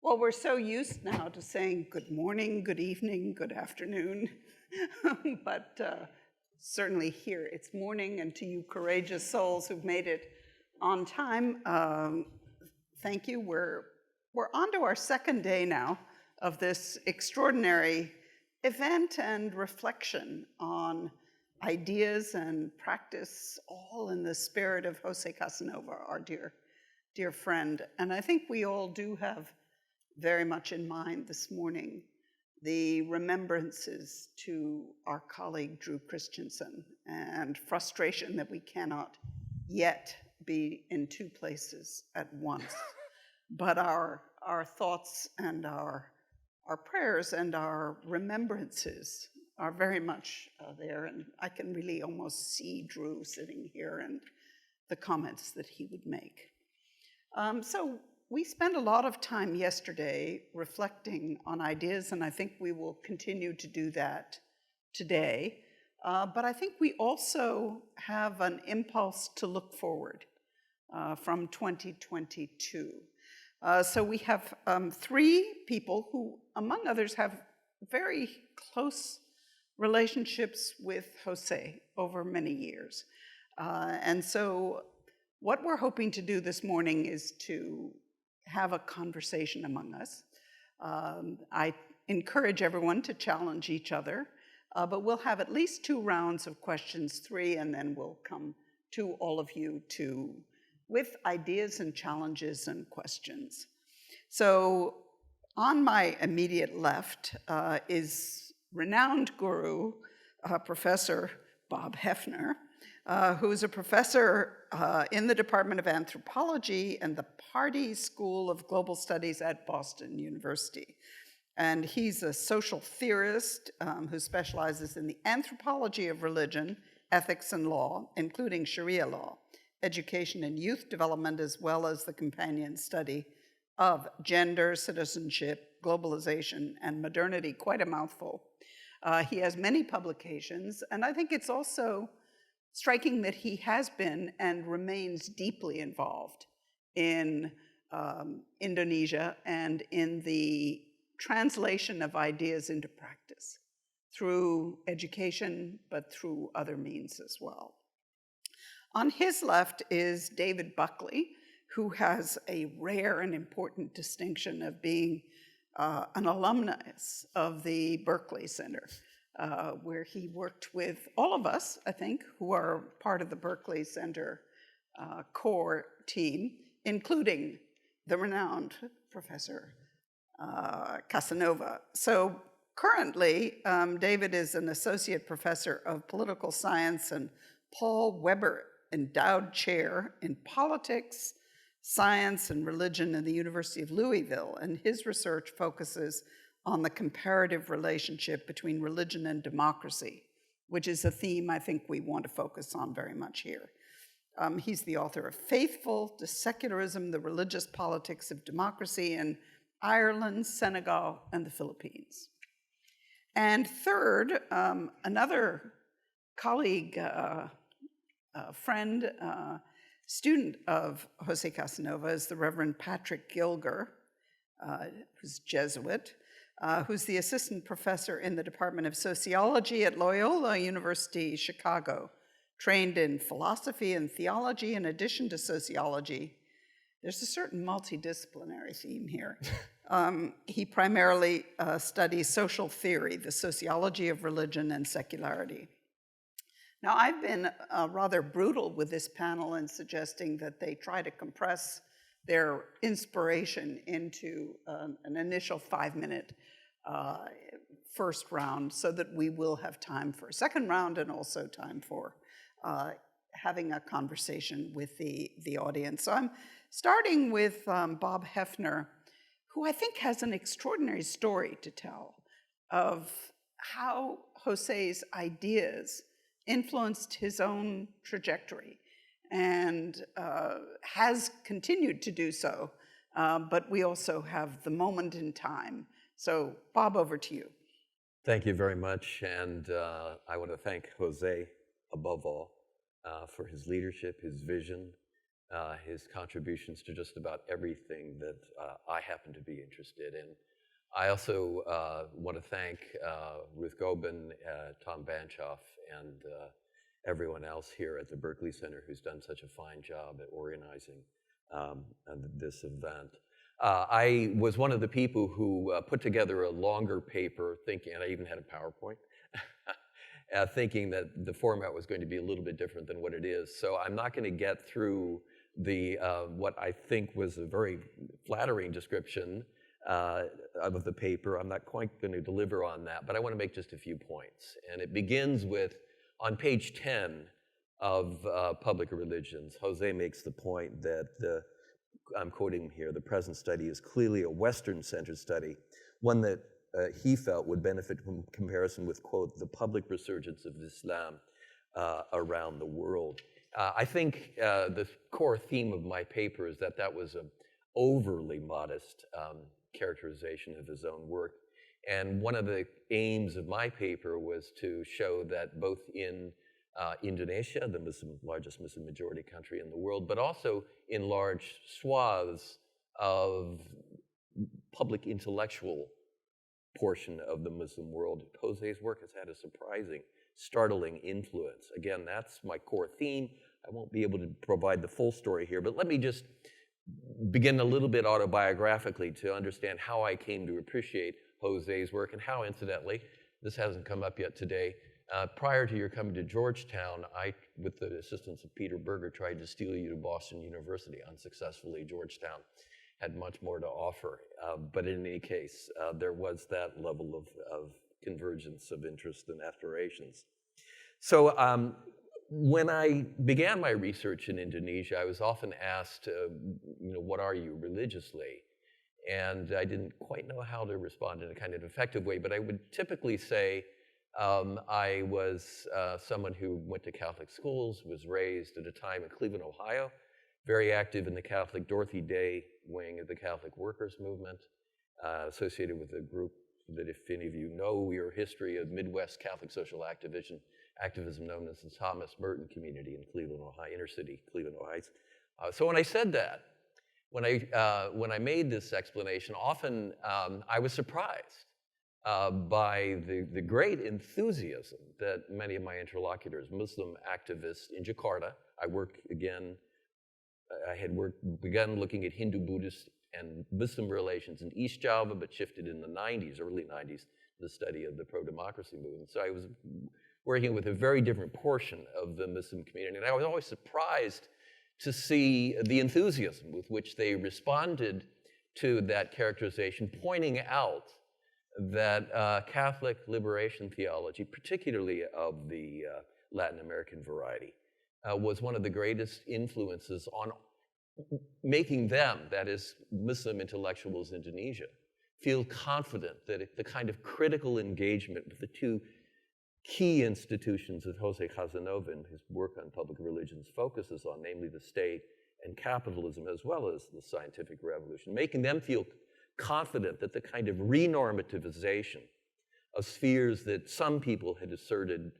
Well, we're so used now to saying good morning, good evening, good afternoon, but certainly here it's morning, and to you courageous souls who've made it on time, thank you. We're on to our second day now of this extraordinary event and reflection on ideas and practice, all in the spirit of Jose Casanova, our dear friend. And I think we all do have very much in mind this morning the remembrances to our colleague Drew Christensen and frustration that we cannot yet be in two places at once. But our thoughts and our prayers and our remembrances are very much there, and I can really almost see Drew sitting here and the comments that he would make. So we spent a lot of time yesterday reflecting on ideas, and I think we will continue to do that today. But I think we also have an impulse to look forward from 2022. So we have three people who, among others, have very close relationships with Jose over many years. And so what we're hoping to do this morning is to have a conversation among us. I encourage everyone to challenge each other, but we'll have at least 2 rounds of questions, 3, and then we'll come to all of you with ideas and challenges and questions. So on my immediate left is renowned guru, Professor Bob Hefner, who is a professor in the Department of Anthropology and the Pardee School of Global Studies at Boston University. And he's a social theorist who specializes in the anthropology of religion, ethics, and law, including Sharia law, education and youth development, as well as the companion study of gender, citizenship, globalization, and modernity. Quite a mouthful. He has many publications, and I think it's also striking that he has been and remains deeply involved in Indonesia and in the translation of ideas into practice through education, but through other means as well. On his left is David Buckley, who has a rare and important distinction of being an alumnus of the Berkeley Center, where he worked with all of us, I think, who are part of the Berkeley Center core team, including the renowned Professor Casanova. So currently, David is an associate professor of political science and Paul Weber Endowed Chair in Politics, Science, and Religion in the University of Louisville, and his research focuses on the comparative relationship between religion and democracy, which is a theme I think we want to focus on very much here. He's the author of Faithful to Secularism, the Religious Politics of Democracy in Ireland, Senegal, and the Philippines. And third, another colleague, friend, student of Jose Casanova is the Reverend Patrick Gilger, who's Jesuit, who's the assistant professor in the Department of Sociology at Loyola University, Chicago, trained in philosophy and theology in addition to sociology. There's a certain multidisciplinary theme here. He primarily studies social theory, the sociology of religion and secularity. Now, I've been rather brutal with this panel in suggesting that they try to compress their inspiration into an initial 5-minute first round so that we will have time for a second round and also time for having a conversation with the audience. So I'm starting with Bob Hefner, who I think has an extraordinary story to tell of how Jose's ideas influenced his own trajectory and has continued to do so, but we also have the moment in time. So Bob, over to you. Thank you very much, and I want to thank Jose above all for his leadership, his vision, his contributions to just about everything that I happen to be interested in. I also want to thank Ruth Gobin, Tom Banchoff, and everyone else here at the Berkeley Center who's done such a fine job at organizing this event. I was one of the people who put together a longer paper thinking, and I even had a PowerPoint, thinking that the format was going to be a little bit different than what it is. So I'm not going to get through the what I think was a very flattering description of the paper. I'm not quite going to deliver on that, but I want to make just a few points. And it begins with, on page 10 of Public Religions, Jose makes the point that I'm quoting him here, the present study is clearly a Western-centered study, one that he felt would benefit from comparison with, quote, the public resurgence of Islam around the world. I think the core theme of my paper is that was an overly modest characterization of his own work. And one of the aims of my paper was to show that both in Indonesia, the largest Muslim majority country in the world, but also in large swaths of public intellectual portion of the Muslim world, Jose's work has had a surprising, startling influence. Again, that's my core theme. I won't be able to provide the full story here, but let me just begin a little bit autobiographically to understand how I came to appreciate Jose's work and how, incidentally, this hasn't come up yet today, prior to your coming to Georgetown, I, with the assistance of Peter Berger, tried to steal you to Boston University unsuccessfully. Georgetown had much more to offer. But in any case, there was that level of convergence of interest and aspirations. So when I began my research in Indonesia, I was often asked, what are you religiously? And I didn't quite know how to respond in a kind of effective way, but I would typically say I was someone who went to Catholic schools, was raised at a time in Cleveland, Ohio, very active in the Catholic Dorothy Day wing of the Catholic Workers Movement, associated with a group that, if any of you know your history of Midwest Catholic social activism known as the Thomas Merton community in Cleveland, Ohio, inner city Cleveland, Ohio. So when I said that, when I made this explanation, often I was surprised by the great enthusiasm that many of my interlocutors, Muslim activists in Jakarta, I had begun looking at Hindu, Buddhist, and Muslim relations in East Java, but shifted in the 90s, early 90s, to the study of the pro-democracy movement. So I was working with a very different portion of the Muslim community, and I was always surprised to see the enthusiasm with which they responded to that characterization, pointing out that Catholic liberation theology, particularly of the Latin American variety, was one of the greatest influences on making them, that is, Muslim intellectuals in Indonesia, feel confident that the kind of critical engagement with the two key institutions that Jose Casanova in his work on public religions focuses on, namely the state and capitalism, as well as the scientific revolution, making them feel confident that the kind of renormativization of spheres that some people had asserted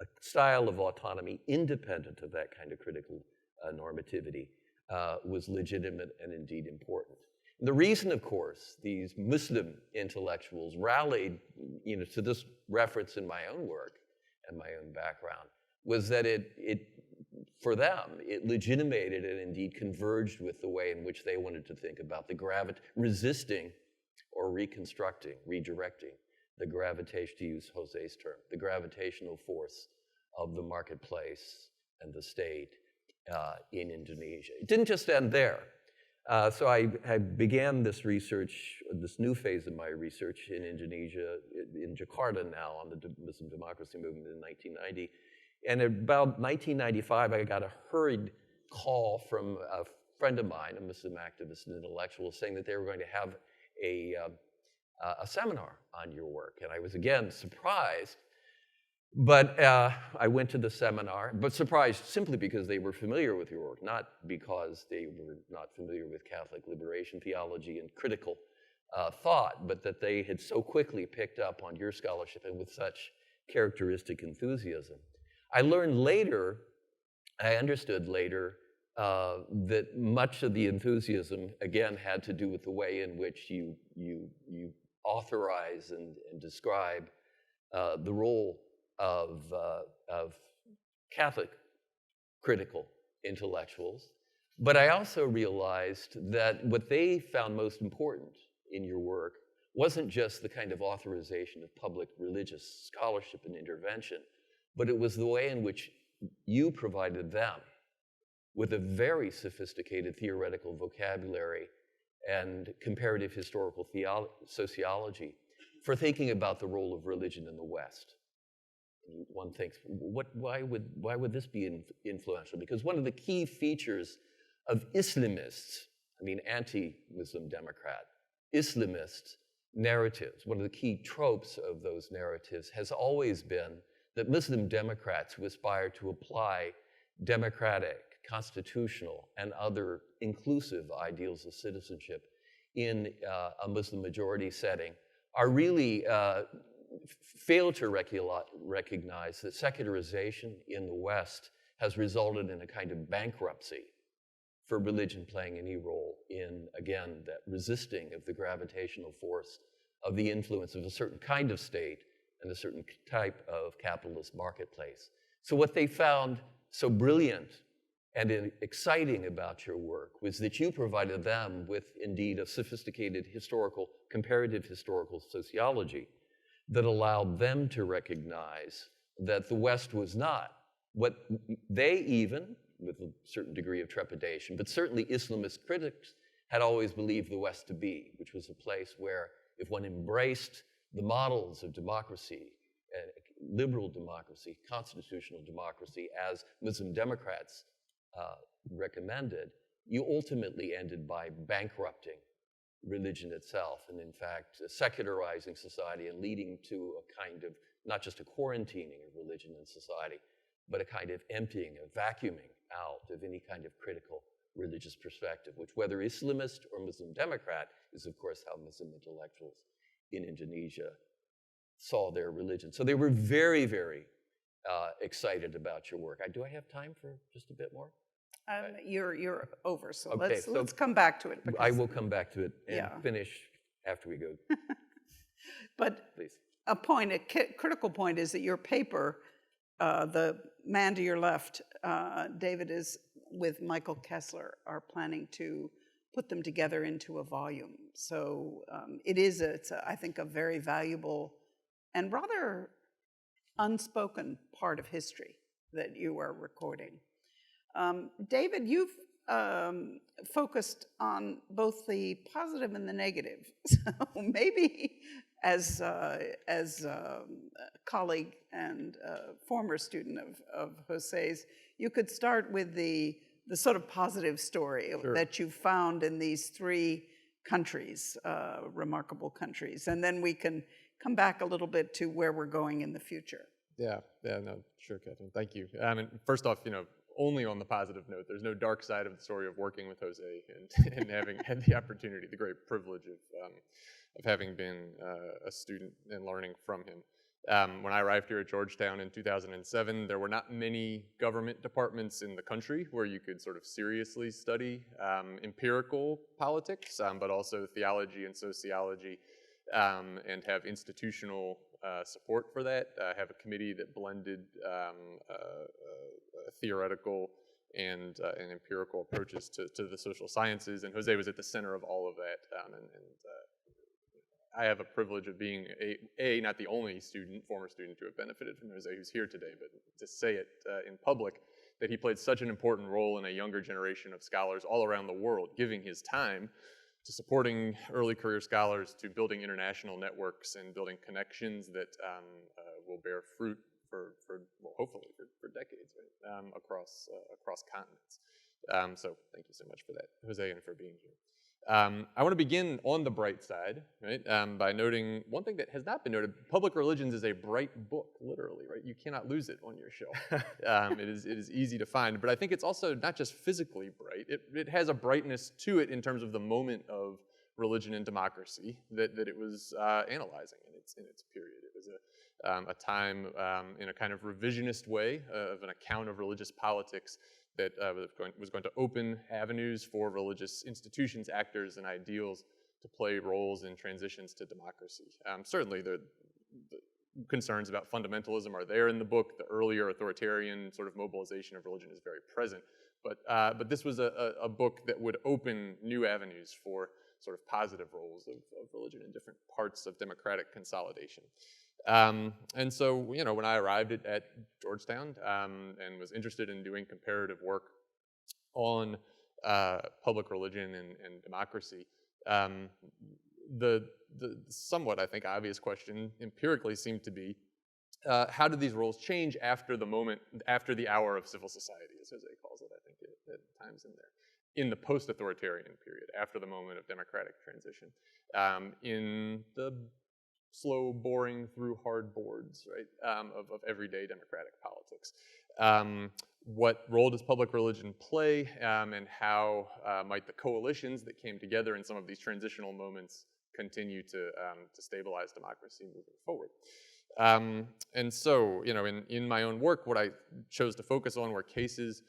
a style of autonomy independent of that kind of critical normativity was legitimate and indeed important. And the reason, of course, these Muslim intellectuals rallied to this reference in my own work and my own background was that for them, it legitimated and indeed converged with the way in which they wanted to think about resisting or reconstructing, redirecting the gravitation, to use Jose's term, the gravitational force of the marketplace and the state in Indonesia. It didn't just end there. So I began this research, this new phase of my research in Indonesia, in Jakarta now, on the Muslim democracy movement in 1990. And about 1995, I got a hurried call from a friend of mine, a Muslim activist and intellectual, saying that they were going to have a seminar on your work. And I was, again, surprised. But I went to the seminar, but surprised simply because they were familiar with your work, not because they were not familiar with Catholic liberation theology and critical thought, but that they had so quickly picked up on your scholarship and with such characteristic enthusiasm. I understood later that much of the enthusiasm, again, had to do with the way in which you authorize and describe the role of Catholic critical intellectuals. But I also realized that what they found most important in your work wasn't just the kind of authorization of public religious scholarship and intervention, but it was the way in which you provided them with a very sophisticated theoretical vocabulary and comparative historical sociology for thinking about the role of religion in the West. And one thinks, why would this be influential? Because one of the key features of Islamists, I mean anti-Muslim Democrat, Islamist narratives, one of the key tropes of those narratives has always been that Muslim Democrats who aspire to apply democratic, constitutional, and other inclusive ideals of citizenship in a Muslim majority setting are really fail to recognize that secularization in the West has resulted in a kind of bankruptcy for religion playing any role in, again, that resisting of the gravitational force of the influence of a certain kind of state and a certain type of capitalist marketplace. So what they found so brilliant and exciting about your work was that you provided them with, indeed, a sophisticated comparative historical sociology that allowed them to recognize that the West was not what they even, with a certain degree of trepidation, but certainly Islamist critics had always believed the West to be, which was a place where if one embraced the models of democracy, liberal democracy, constitutional democracy, as Muslim Democrats recommended, you ultimately ended by bankrupting religion itself, and in fact, secularizing society and leading to a kind of, not just a quarantining of religion in society, but a kind of emptying, a vacuuming out of any kind of critical religious perspective, which whether Islamist or Muslim Democrat is of course how Muslim intellectuals in Indonesia saw their religion. So they were very, very excited about your work. Do I have time for just a bit more? You're over, so Okay, let's come back to it. I will come back to it and Yeah. finish after we go. But Please. a critical point is that your paper, the man to your left, David, is with Michael Kessler, are planning to put them together into a volume. So it's I think, a very valuable and rather unspoken part of history that you are recording. David, you've focused on both the positive and the negative. So maybe as a colleague and former student of Jose's, you could start with the sort of positive story that you found in these three countries, remarkable countries, and then we can come back a little bit to where we're going in the future. Yeah, no, sure, Catherine. Thank you. And first off, only on the positive note, there's no dark side of the story of working with Jose and having had the opportunity, the great privilege of having been a student and learning from him. When I arrived here at Georgetown in 2007, there were not many government departments in the country where you could sort of seriously study empirical politics, but also theology and sociology, and have institutional support for that. I have a committee that blended theoretical and empirical approaches to the social sciences, and Jose was at the center of all of that. I have a privilege of being not the only former student to have benefited from Jose who's here today, but to say it in public, that he played such an important role in a younger generation of scholars all around the world, giving his time to supporting early career scholars, to building international networks and building connections that will bear fruit hopefully for decades, right? across continents. So thank you so much for that, Jose, and for being here. I want to begin on the bright side, right, by noting one thing that has not been noted. Public Religions is a bright book, literally, right? You cannot lose it on your shelf. It is easy to find, but I think it's also not just physically bright. It has a brightness to it in terms of the moment of religion and democracy that it was analyzing in its period. It was a time in a kind of revisionist way of an account of religious politics that was going to open avenues for religious institutions, actors, and ideals to play roles in transitions to democracy. Certainly the concerns about fundamentalism are there in the book. The earlier authoritarian sort of mobilization of religion is very present. But this was a book that would open new avenues for sort of positive roles of religion in different parts of democratic consolidation. And so, you know, when I arrived at Georgetown and was interested in doing comparative work on public religion and democracy, the somewhat, I think, obvious question empirically seemed to be, how did these roles change after the hour of civil society, as Jose calls it, I think, at times in there, in the post-authoritarian period, after the moment of democratic transition, in the slow boring through hard boards, right, of everyday democratic politics. What role does public religion play, and how might the coalitions that came together in some of these transitional moments continue to stabilize democracy moving forward? And so, you know, in my own work, what I chose to focus on were cases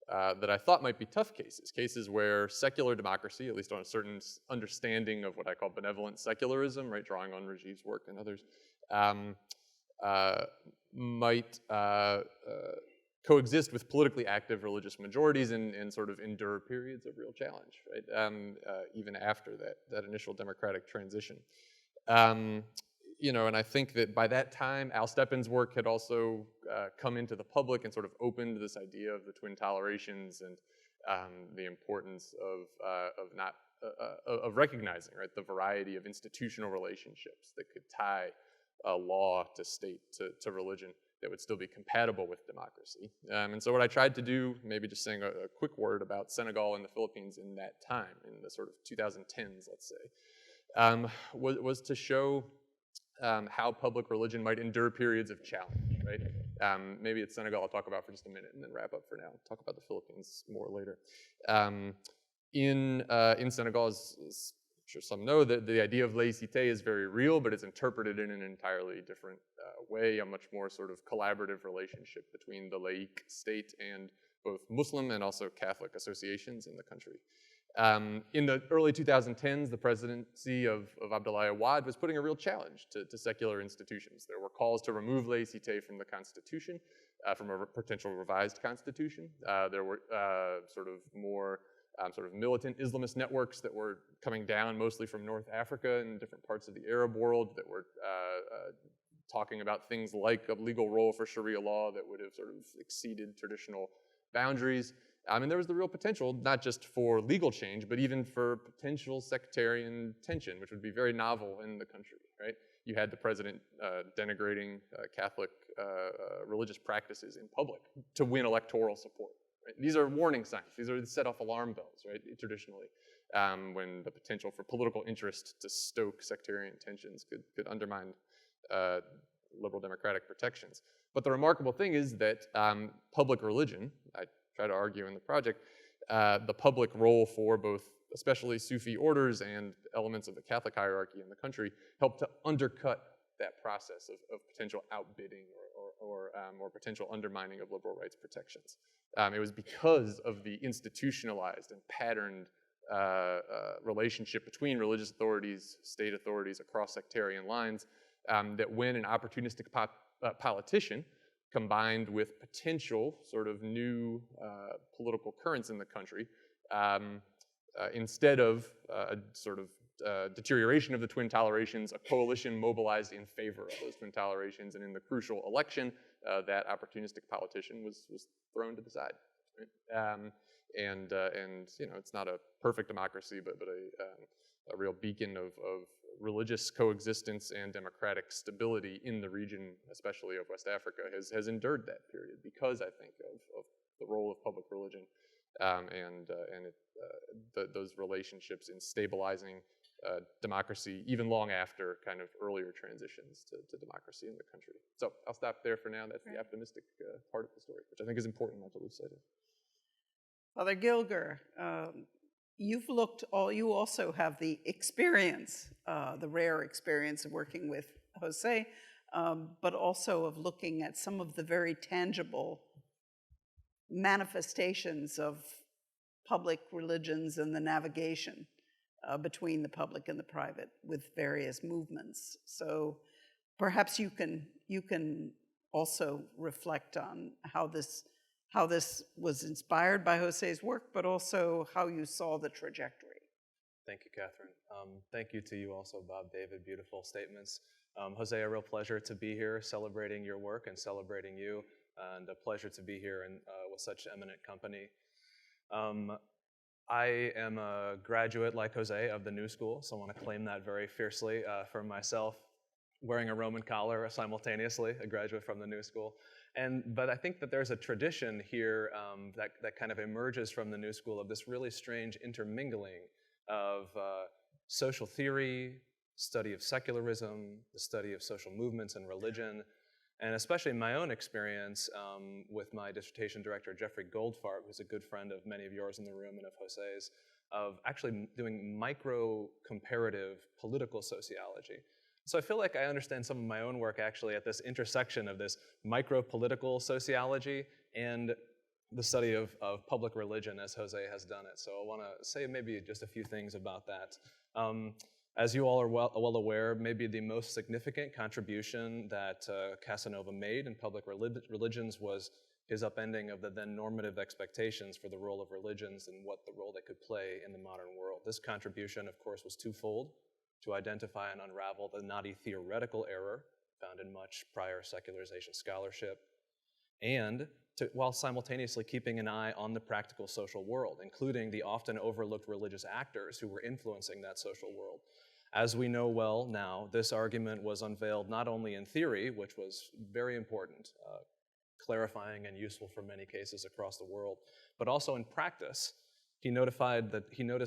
that I thought might be tough cases where secular democracy, at least on a certain understanding of what I call benevolent secularism, right, drawing on Rajiv's work and others, might coexist with politically active religious majorities and sort of endure periods of real challenge, right, even after that initial democratic transition. You know, and I think that by that time, Al Stepin's work had also come into the public and sort of opened this idea of the twin tolerations and the importance of recognizing, right, the variety of institutional relationships that could tie law to state to religion that would still be compatible with democracy. And so what I tried to do, maybe just saying a quick word about Senegal and the Philippines in that time, in the sort of 2010s, let's say, was to show how public religion might endure periods of challenge, right? Maybe it's Senegal I'll talk about for just a minute and then wrap up for now. Talk about the Philippines more later. In Senegal, as I'm sure some know, the idea of laïcité is very real, but it's interpreted in an entirely different way, a much more sort of collaborative relationship between the laïc state and both Muslim and also Catholic associations in the country. In the early 2010s, the presidency of Abdoulaye Wade was putting a real challenge to secular institutions. There were calls to remove laïcité from the constitution, from a potential revised constitution. There were sort of more sort of militant Islamist networks that were coming down, mostly from North Africa and different parts of the Arab world, that were talking about things like a legal role for Sharia law that would have sort of exceeded traditional boundaries. And there was the real potential, not just for legal change, but even for potential sectarian tension, which would be very novel in the country, right? You had the president denigrating Catholic religious practices in public to win electoral support. Right? These are warning signs. These are set-off alarm bells, right, traditionally, when the potential for political interest to stoke sectarian tensions could undermine liberal democratic protections. But the remarkable thing is that public religion, I try to argue in the project, the public role for both, especially Sufi orders and elements of the Catholic hierarchy in the country, helped to undercut that process of potential outbidding or potential undermining of liberal rights protections. It was because of the institutionalized and patterned relationship between religious authorities, state authorities across sectarian lines, that when an opportunistic politician combined with potential sort of new political currents in the country, instead of a sort of deterioration of the twin tolerations, a coalition mobilized in favor of those twin tolerations, and in the crucial election, that opportunistic politician was thrown to the side. Right? And you know, it's not a perfect democracy, but a real beacon of religious coexistence and democratic stability in the region, especially of West Africa, has endured that period because, I think, of the role of public religion and those relationships in stabilizing democracy even long after kind of earlier transitions to democracy in the country. So I'll stop there for now. That's the optimistic part of the story, which I think is important not to lose sight of. Father Gilger, you also have the experience, the rare experience of working with Jose, but also of looking at some of the very tangible manifestations of public religions and the navigation between the public and the private with various movements. So perhaps you can also reflect on how this was inspired by Jose's work, but also how you saw the trajectory. Thank you, Catherine. Thank you to you also, Bob, David. Beautiful statements. Jose, a real pleasure to be here celebrating your work and celebrating you, and a pleasure to be here with such eminent company. I am a graduate, like Jose, of the New School, so I want to claim that very fiercely for myself, wearing a Roman collar simultaneously, a graduate from the New School. But I think that there's a tradition here that kind of emerges from the New School of this really strange intermingling of social theory, study of secularism, the study of social movements and religion, and especially in my own experience with my dissertation director, Jeffrey Goldfarb, who's a good friend of many of yours in the room and of Jose's, of actually doing micro-comparative political sociology. So I feel like I understand some of my own work actually at this intersection of this micro-political sociology and the study of public religion as Jose has done it. So I want to say maybe just a few things about that. As you all are well aware, maybe the most significant contribution that Casanova made in public religions was his upending of the then normative expectations for the role of religions and what the role they could play in the modern world. This contribution, of course, was twofold: to identify and unravel the knotty theoretical error found in much prior secularization scholarship, and while simultaneously keeping an eye on the practical social world, including the often overlooked religious actors who were influencing that social world. As we know well now, this argument was unveiled not only in theory, which was very important, clarifying and useful for many cases across the world, but also in practice. He noticed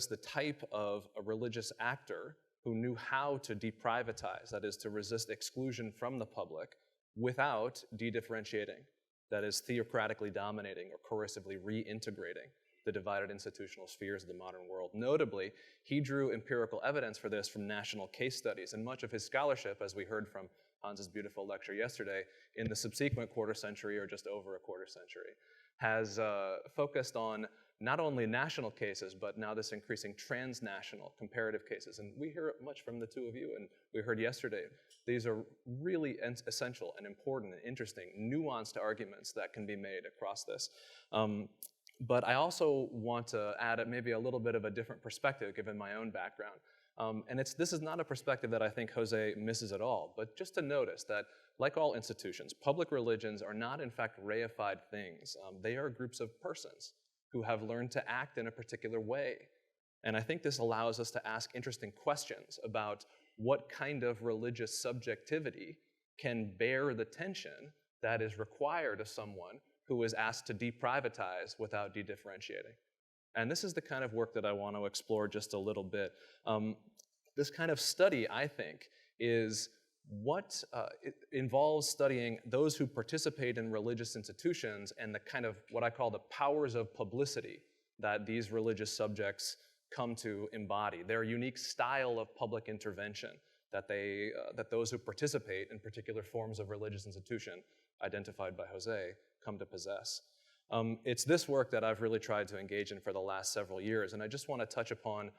the type of a religious actor who knew how to deprivatize, that is, to resist exclusion from the public without de-differentiating, that is, theocratically dominating or coercively reintegrating the divided institutional spheres of the modern world. Notably, he drew empirical evidence for this from national case studies, and much of his scholarship, as we heard from Hans's beautiful lecture yesterday, in the subsequent quarter century or just over a quarter century, has focused on not only national cases, but now this increasing transnational comparative cases. And we hear much from the two of you, and we heard yesterday. These are really essential and important and interesting, nuanced arguments that can be made across this. But I also want to add maybe a little bit of a different perspective, given my own background. And this is not a perspective that I think Jose misses at all, but just to notice that, like all institutions, public religions are not in fact reified things. They are groups of persons who have learned to act in a particular way. And I think this allows us to ask interesting questions about what kind of religious subjectivity can bear the tension that is required of someone who is asked to deprivatize without de-differentiating. And this is the kind of work that I want to explore just a little bit. This kind of study, I think, is what it involves studying those who participate in religious institutions and the kind of what I call the powers of publicity that these religious subjects come to embody, their unique style of public intervention that those who participate in particular forms of religious institution identified by Jose come to possess. It's this work that I've really tried to engage in for the last several years, and I just want to touch upon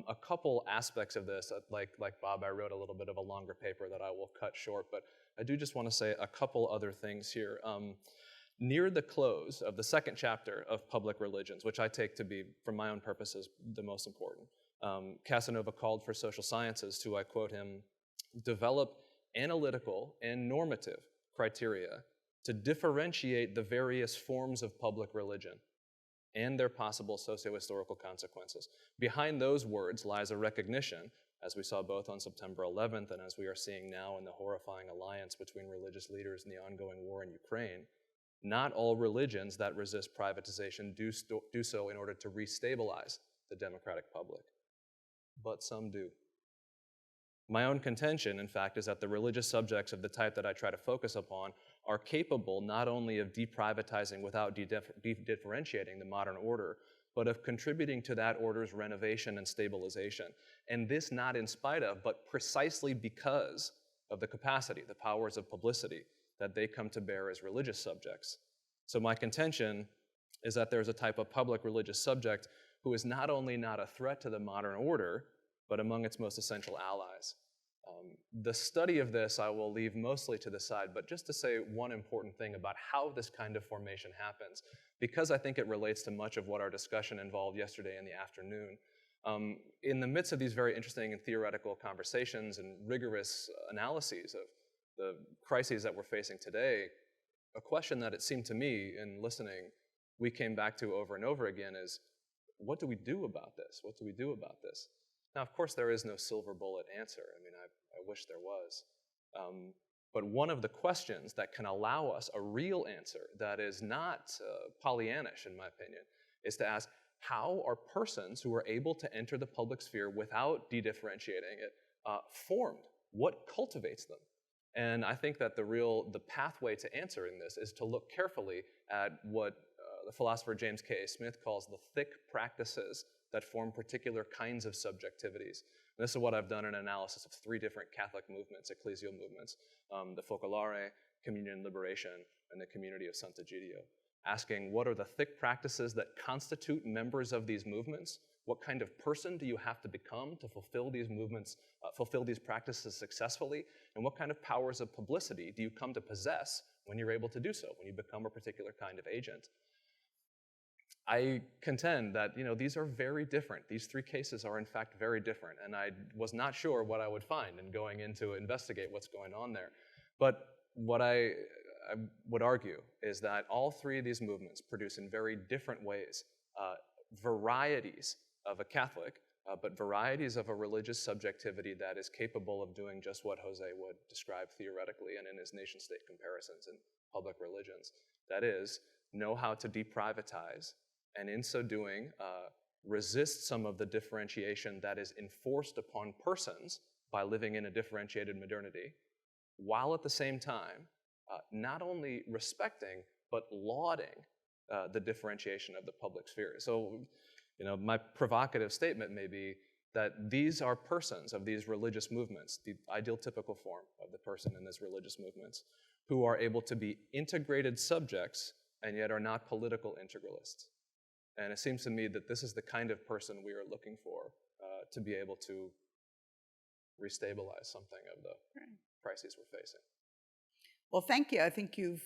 a couple aspects of this. Like Bob, I wrote a little bit of a longer paper that I will cut short, but I do just want to say a couple other things here. Near the close of the second chapter of Public Religions, which I take to be, for my own purposes, the most important, Casanova called for social sciences to, I quote him, develop analytical and normative criteria to differentiate the various forms of public religion and their possible socio-historical consequences. Behind those words lies a recognition, as we saw both on September 11th and as we are seeing now in the horrifying alliance between religious leaders in the ongoing war in Ukraine, not all religions that resist privatization do so in order to restabilize the democratic public, but some do. My own contention, in fact, is that the religious subjects of the type that I try to focus upon are capable not only of deprivatizing without de-differentiating the modern order, but of contributing to that order's renovation and stabilization. And this not in spite of, but precisely because of the capacity, the powers of publicity that they come to bear as religious subjects. So my contention is that there's a type of public religious subject who is not only not a threat to the modern order, but among its most essential allies. The study of this I will leave mostly to the side, but just to say one important thing about how this kind of formation happens, because I think it relates to much of what our discussion involved yesterday in the afternoon. In the midst of these very interesting and theoretical conversations and rigorous analyses of the crises that we're facing today, a question that it seemed to me in listening we came back to over and over again is, what do we do about this? What do we do about this? Now, of course, there is no silver bullet answer. I mean, I wish there was. But one of the questions that can allow us a real answer that is not Pollyannish, in my opinion, is to ask, how are persons who are able to enter the public sphere without de-differentiating it formed? What cultivates them? And I think that the pathway to answering this is to look carefully at what the philosopher James K. A. Smith calls the thick practices that form particular kinds of subjectivities. And this is what I've done in an analysis of 3 different Catholic movements, ecclesial movements, the Focolare, Communion and Liberation, and the Community of Sant'Egidio, asking what are the thick practices that constitute members of these movements? What kind of person do you have to become to fulfill these movements, fulfill these practices successfully? And what kind of powers of publicity do you come to possess when you're able to do so, when you become a particular kind of agent? I contend that these are very different. These 3 cases are in fact very different, and I was not sure what I would find in going in to investigate what's going on there. But what I would argue is that all 3 of these movements produce in very different ways varieties of a Catholic, but varieties of a religious subjectivity that is capable of doing just what Jose would describe theoretically and in his nation-state comparisons in public religions. That is, know how to deprivatize, and in so doing, resist some of the differentiation that is enforced upon persons by living in a differentiated modernity, while at the same time, not only respecting, but lauding the differentiation of the public sphere. So, my provocative statement may be that these are persons of these religious movements, the ideal typical form of the person in these religious movements, who are able to be integrated subjects and yet are not political integralists. And it seems to me that this is the kind of person we are looking for to be able to restabilize something of the crises we're facing. Well, thank you. I think you've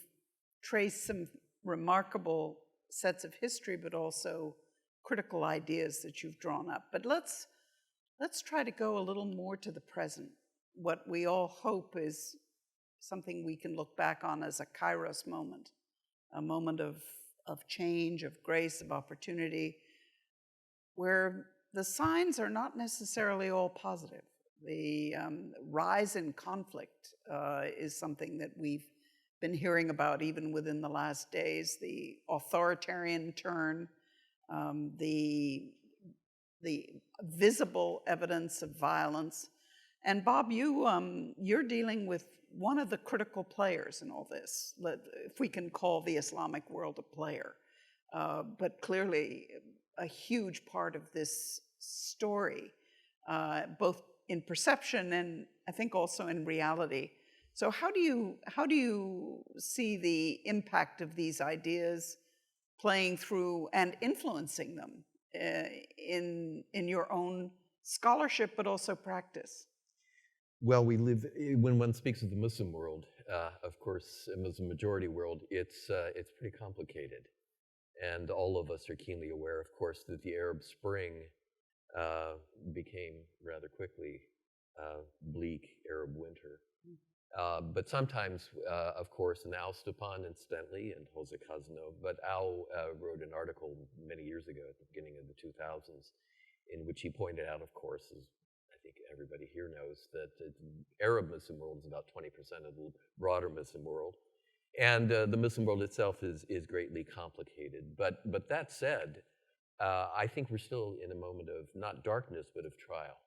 traced some remarkable sets of history, but also critical ideas that you've drawn up. But let's try to go a little more to the present. What we all hope is something we can look back on as a kairos moment, a moment of change, of grace, of opportunity, where the signs are not necessarily all positive. The rise in conflict is something that we've been hearing about even within the last days. The authoritarian turn, the visible evidence of violence. And Bob, you're dealing with one of the critical players in all this, if we can call the Islamic world a player. But clearly a huge part of this story, both in perception and I think also in reality. So how do you see the impact of these ideas playing through and influencing them in your own scholarship, but also practice? Well, when one speaks of the Muslim world, of course, a Muslim majority world, it's pretty complicated. And all of us are keenly aware, of course, that the Arab Spring became rather quickly bleak Arab winter. But sometimes, of course, and Al Stepan, incidentally, and Jose Casanova, but Al wrote an article many years ago at the beginning of the 2000s in which he pointed out, of course, as I think everybody here knows, that the Arab Muslim world is about 20% of the broader Muslim world. And the Muslim world itself is greatly complicated. But that said, I think we're still in a moment of not darkness, but of trial.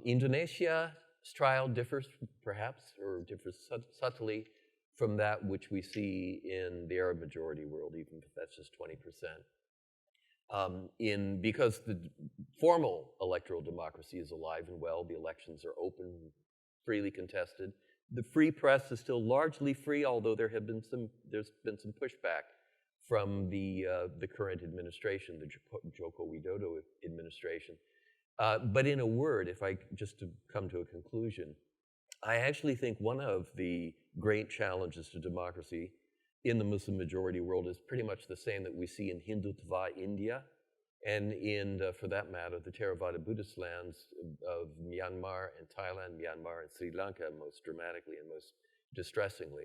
Indonesia's trial differs perhaps, or differs subtly from that which we see in the Arab majority world, even if that's just 20%. Because the formal electoral democracy is alive and well, the elections are open, freely contested. The free press is still largely free, although there's been some pushback from the current administration, the Joko Widodo administration. But in a word, if I just to come to a conclusion, I actually think one of the great challenges to democracy in the Muslim majority world is pretty much the same that we see in Hindutva India and in, for that matter, the Theravada Buddhist lands of Myanmar and Thailand, Myanmar and Sri Lanka most dramatically and most distressingly,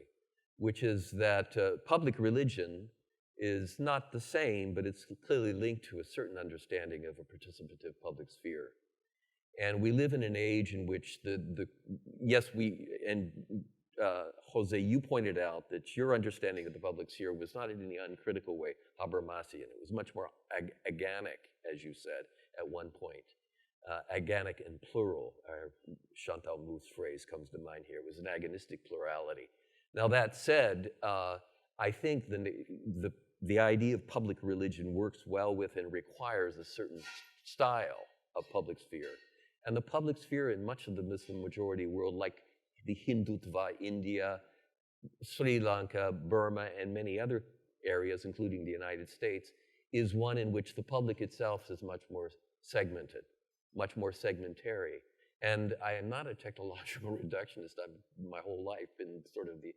which is that public religion is not the same, but it's clearly linked to a certain understanding of a participative public sphere. And we live in an age in which Jose, you pointed out that your understanding of the public sphere was not in any uncritical way Habermasian. It was much more aganic, as you said, at one point. Aganic and plural, Chantal Mouth's phrase comes to mind here. It was an agonistic plurality. Now that said, I think the idea of public religion works well with and requires a certain style of public sphere. And the public sphere in much of the Muslim majority world, like the Hindutva India, Sri Lanka, Burma, and many other areas, including the United States, is one in which the public itself is much more segmented, much more segmentary. And I am not a technological reductionist. I've my whole life been sort of the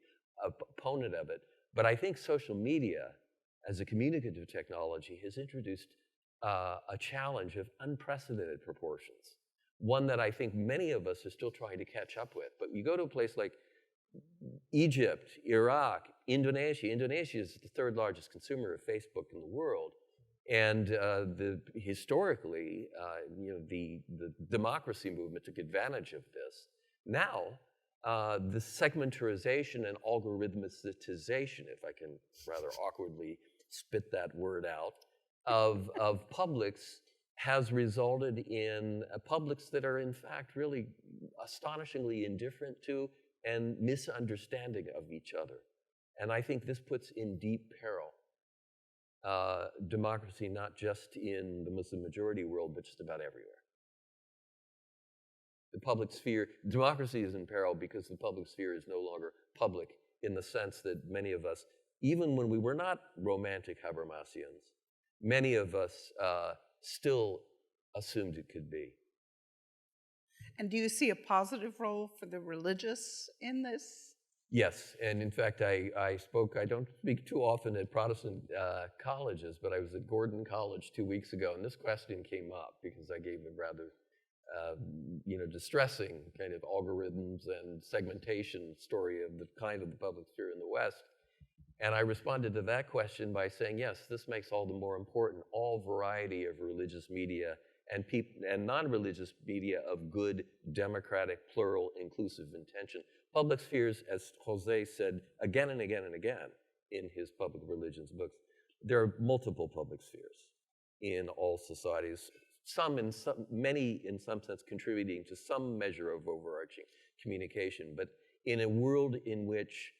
opponent of it. But I think social media, as a communicative technology, has introduced a challenge of unprecedented proportions. One that I think many of us are still trying to catch up with. But you go to a place like Egypt, Iraq, Indonesia. Indonesia is the third largest consumer of Facebook in the world. And historically, the democracy movement took advantage of this. Now, the segmentarization and algorithmicization, if I can rather awkwardly spit that word out, of publics has resulted in publics that are in fact really astonishingly indifferent to and misunderstanding of each other. And I think this puts in deep peril democracy, not just in the Muslim majority world, but just about everywhere. The public sphere, democracy is in peril because the public sphere is no longer public in the sense that many of us, even when we were not romantic Habermasians, many of us still assumed it could be. And do you see a positive role for the religious in this? Yes, and in fact, I don't speak too often at Protestant colleges, but I was at Gordon College 2 weeks ago, and this question came up because I gave a rather distressing kind of algorithms and segmentation story of the kind of the public sphere in the West. And I responded to that question by saying, yes, this makes all the more important all variety of religious media and non-religious media of good, democratic, plural, inclusive intention. Public spheres, as Jose said again and again and again in his public religions books, there are multiple public spheres in all societies, many in some sense contributing to some measure of overarching communication. But in a world in which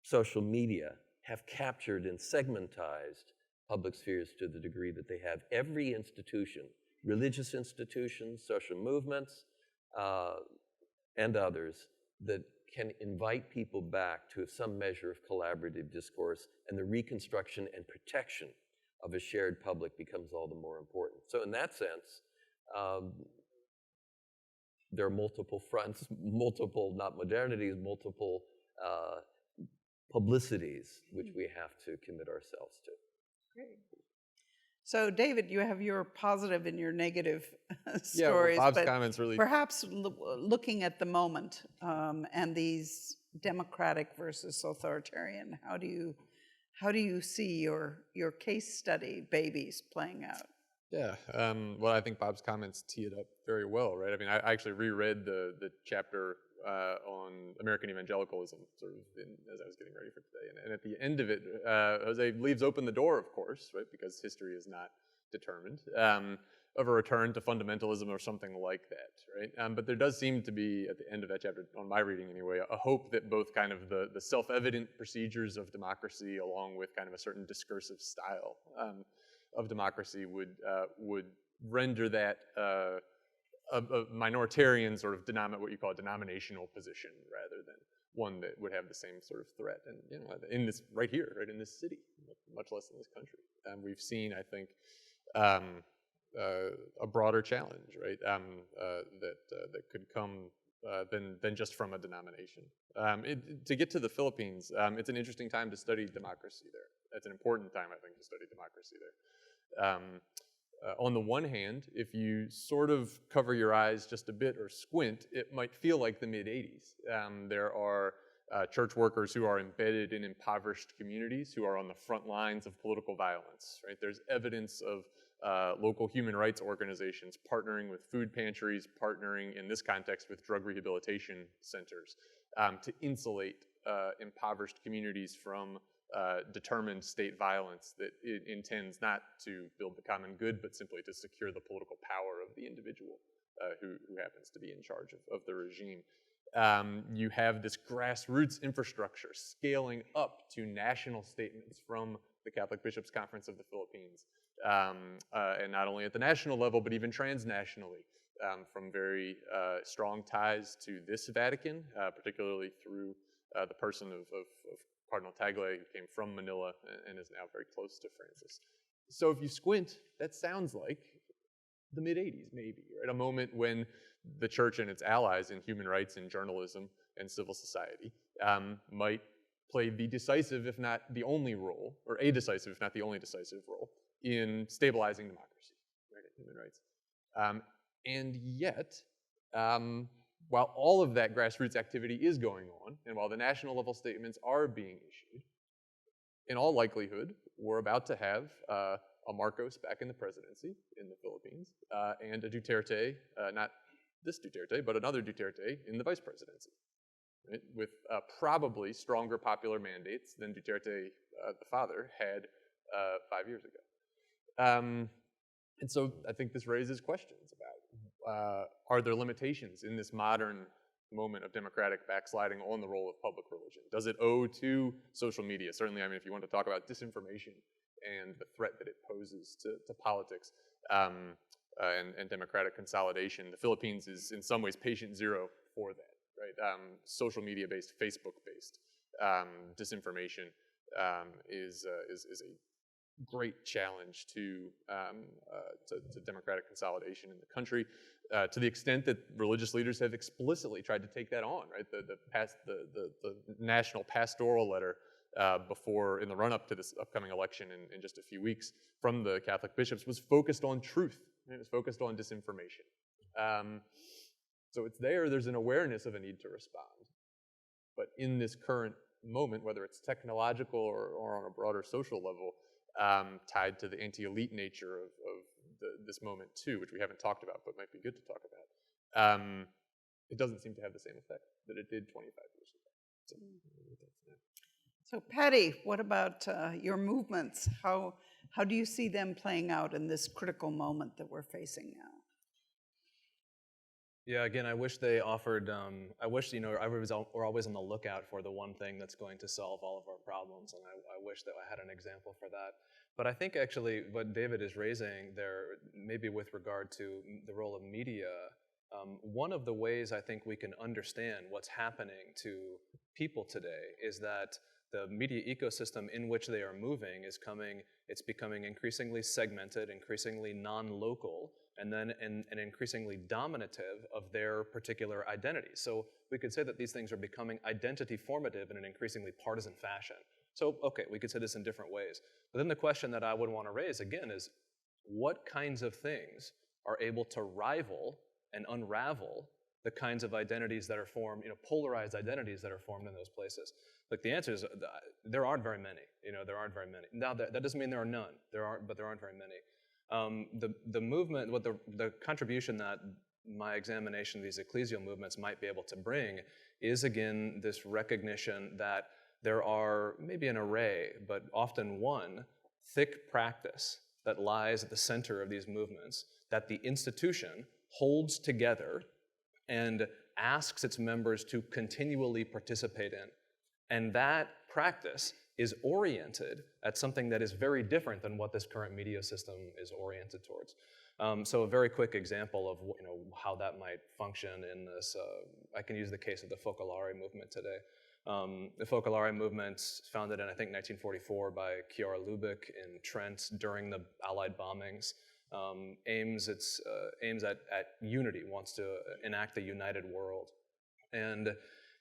social media have captured and segmentized public spheres to the degree that they have, every institution, religious institutions, social movements, and others, that can invite people back to some measure of collaborative discourse, and the reconstruction and protection of a shared public becomes all the more important. So in that sense, there are multiple fronts, multiple, not modernities, multiple publicities which we have to commit ourselves to. Great. So, David, you have your positive and your negative stories. Yeah, well, Bob's but comments really... perhaps looking at the moment and these democratic versus authoritarian, how do you see your case study babies playing out? Yeah, well, I think Bob's comments tee it up very well, right? I mean, I actually reread the chapter on American evangelicalism, sort of as I was getting ready for today. And at the end of it, Jose leaves open the door, of course, right, because history is not determined, of a return to fundamentalism or something like that, right? But there does seem to be, at the end of that chapter, on my reading anyway, a hope that both kind of the self-evident procedures of democracy along with kind of a certain discursive style of democracy would render that a minoritarian sort of what you call a denominational position rather than one that would have the same sort of threat. And in this right here, right in this city, much less in this country. And we've seen, I think, a broader challenge, right? That could come than just from a denomination. To get to the Philippines, it's an interesting time to study democracy there. It's an important time, I think, to study democracy there. On the one hand, if you sort of cover your eyes just a bit or squint, it might feel like the mid-'80s. There are church workers who are embedded in impoverished communities who are on the front lines of political violence, right? There's evidence of local human rights organizations partnering with food pantries, partnering in this context with drug rehabilitation centers to insulate impoverished communities from determined state violence that it intends not to build the common good, but simply to secure the political power of the individual who happens to be in charge of the regime. You have this grassroots infrastructure scaling up to national statements from the Catholic Bishops' Conference of the Philippines, and not only at the national level, but even transnationally, from very strong ties to this Vatican, particularly through the person of Cardinal Tagle, who came from Manila and is now very close to Francis. So if you squint, that sounds like the mid-'80s, maybe, right? A moment when the church and its allies in human rights and journalism and civil society might play the decisive, if not the only role, or a decisive, if not the only decisive role, in stabilizing democracy, right, and human rights. And yet, while all of that grassroots activity is going on, and while the national level statements are being issued, in all likelihood, we're about to have a Marcos back in the presidency in the Philippines, and a Duterte, not this Duterte, but another Duterte in the vice presidency, right? With probably stronger popular mandates than Duterte, the father, had 5 years ago. And so I think this raises questions about, are there limitations in this modern moment of democratic backsliding on the role of public religion? Does it owe to social media? Certainly, I mean, if you want to talk about disinformation and the threat that it poses to politics and democratic consolidation, the Philippines is in some ways patient zero for that, right? Social media-based, Facebook-based disinformation is a great challenge to democratic consolidation in the country, to the extent that religious leaders have explicitly tried to take that on, right? The national pastoral letter in the run-up to this upcoming election in just a few weeks from the Catholic bishops was focused on truth. It was focused on disinformation. So it's there's an awareness of a need to respond. But in this current moment, whether it's technological or on a broader social level, tied to the anti-elite nature of this moment too, which we haven't talked about, but might be good to talk about, it doesn't seem to have the same effect that it did 25 years ago. So Patty, what about your movements? How do you see them playing out in this critical moment that we're facing now? Yeah, again, I wish they offered, I wish, we're always on the lookout for the one thing that's going to solve all of our problems, and I wish that I had an example for that. But I think actually what David is raising there, maybe with regard to the role of media, one of the ways I think we can understand what's happening to people today is that the media ecosystem in which they are moving it's becoming increasingly segmented, increasingly non-local, and then and increasingly dominative of their particular identity. So we could say that these things are becoming identity formative in an increasingly partisan fashion. So, okay, we could say this in different ways. But then the question that I would want to raise again is, what kinds of things are able to rival and unravel the kinds of identities that are formed, polarized identities that are formed in those places? Like the answer is, there aren't very many. There aren't very many. Now, that doesn't mean there are none. But there aren't very many. The movement, the contribution that my examination of these ecclesial movements might be able to bring is, again, this recognition that there are maybe an array, but often one thick practice that lies at the center of these movements that the institution holds together and asks its members to continually participate in. And that practice is oriented at something that is very different than what this current media system is oriented towards. So a very quick example of how that might function in this, I can use the case of the Focolare movement today. The Focolare movement, founded in, I think, 1944 by Kiara Lubick in Trent during the Allied bombings, aims at unity, wants to enact a united world. And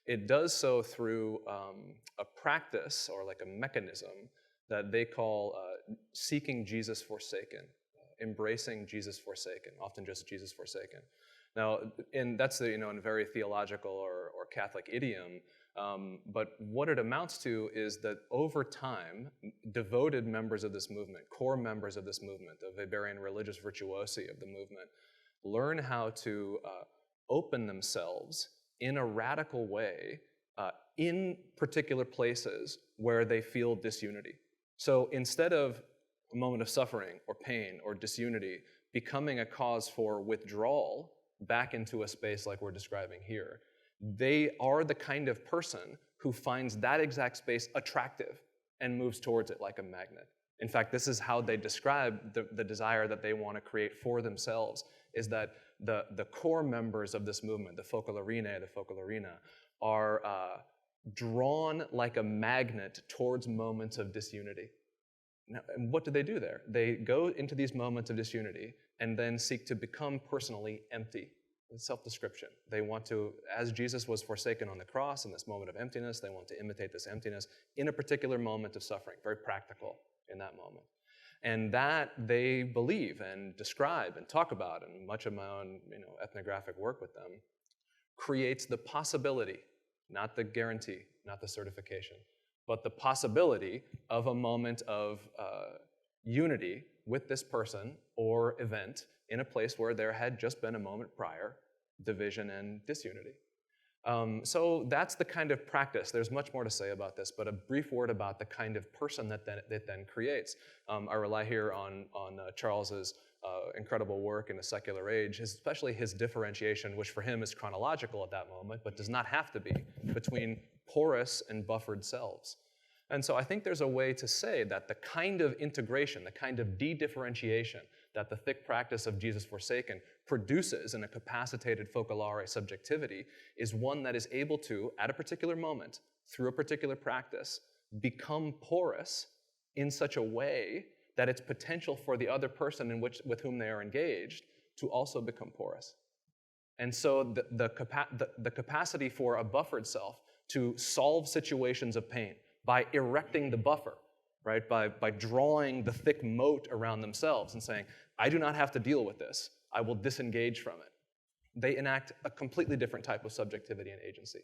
it does so through a practice, or like a mechanism, that they call seeking Jesus forsaken, embracing Jesus forsaken, often just Jesus forsaken. Now, that's in a very theological or Catholic idiom, but what it amounts to is that over time, devoted members of this movement, core members of this movement, the Weberian religious virtuosi of the movement, learn how to open themselves in a radical way in particular places where they feel disunity. So instead of a moment of suffering or pain or disunity becoming a cause for withdrawal back into a space like we're describing here, they are the kind of person who finds that exact space attractive and moves towards it like a magnet. In fact, this is how they describe the desire that they want to create for themselves, is that the core members of this movement, the Focolarina, are drawn like a magnet towards moments of disunity. Now, and what do they do there? They go into these moments of disunity and then seek to become personally empty. Self-description. They want to, as Jesus was forsaken on the cross in this moment of emptiness, they want to imitate this emptiness in a particular moment of suffering, very practical in that moment. And that they believe and describe and talk about, and much of my own ethnographic work with them creates the possibility, not the guarantee, not the certification, but the possibility of a moment of unity with this person or event in a place where there had just been a moment prior, division and disunity. So that's the kind of practice. There's much more to say about this, but a brief word about the kind of person that it then creates. I rely here on Charles's incredible work in the secular age, especially his differentiation, which for him is chronological at that moment, but does not have to be, between porous and buffered selves. And so I think there's a way to say that the kind of integration, the kind of de-differentiation that the thick practice of Jesus forsaken produces in a capacitated focolare subjectivity is one that is able to, at a particular moment, through a particular practice, become porous in such a way that it's potential for the other person with whom they are engaged to also become porous. And so the capacity for a buffered self to solve situations of pain by erecting the buffer, right? By drawing the thick moat around themselves and saying, I do not have to deal with this. I will disengage from it. They enact a completely different type of subjectivity and agency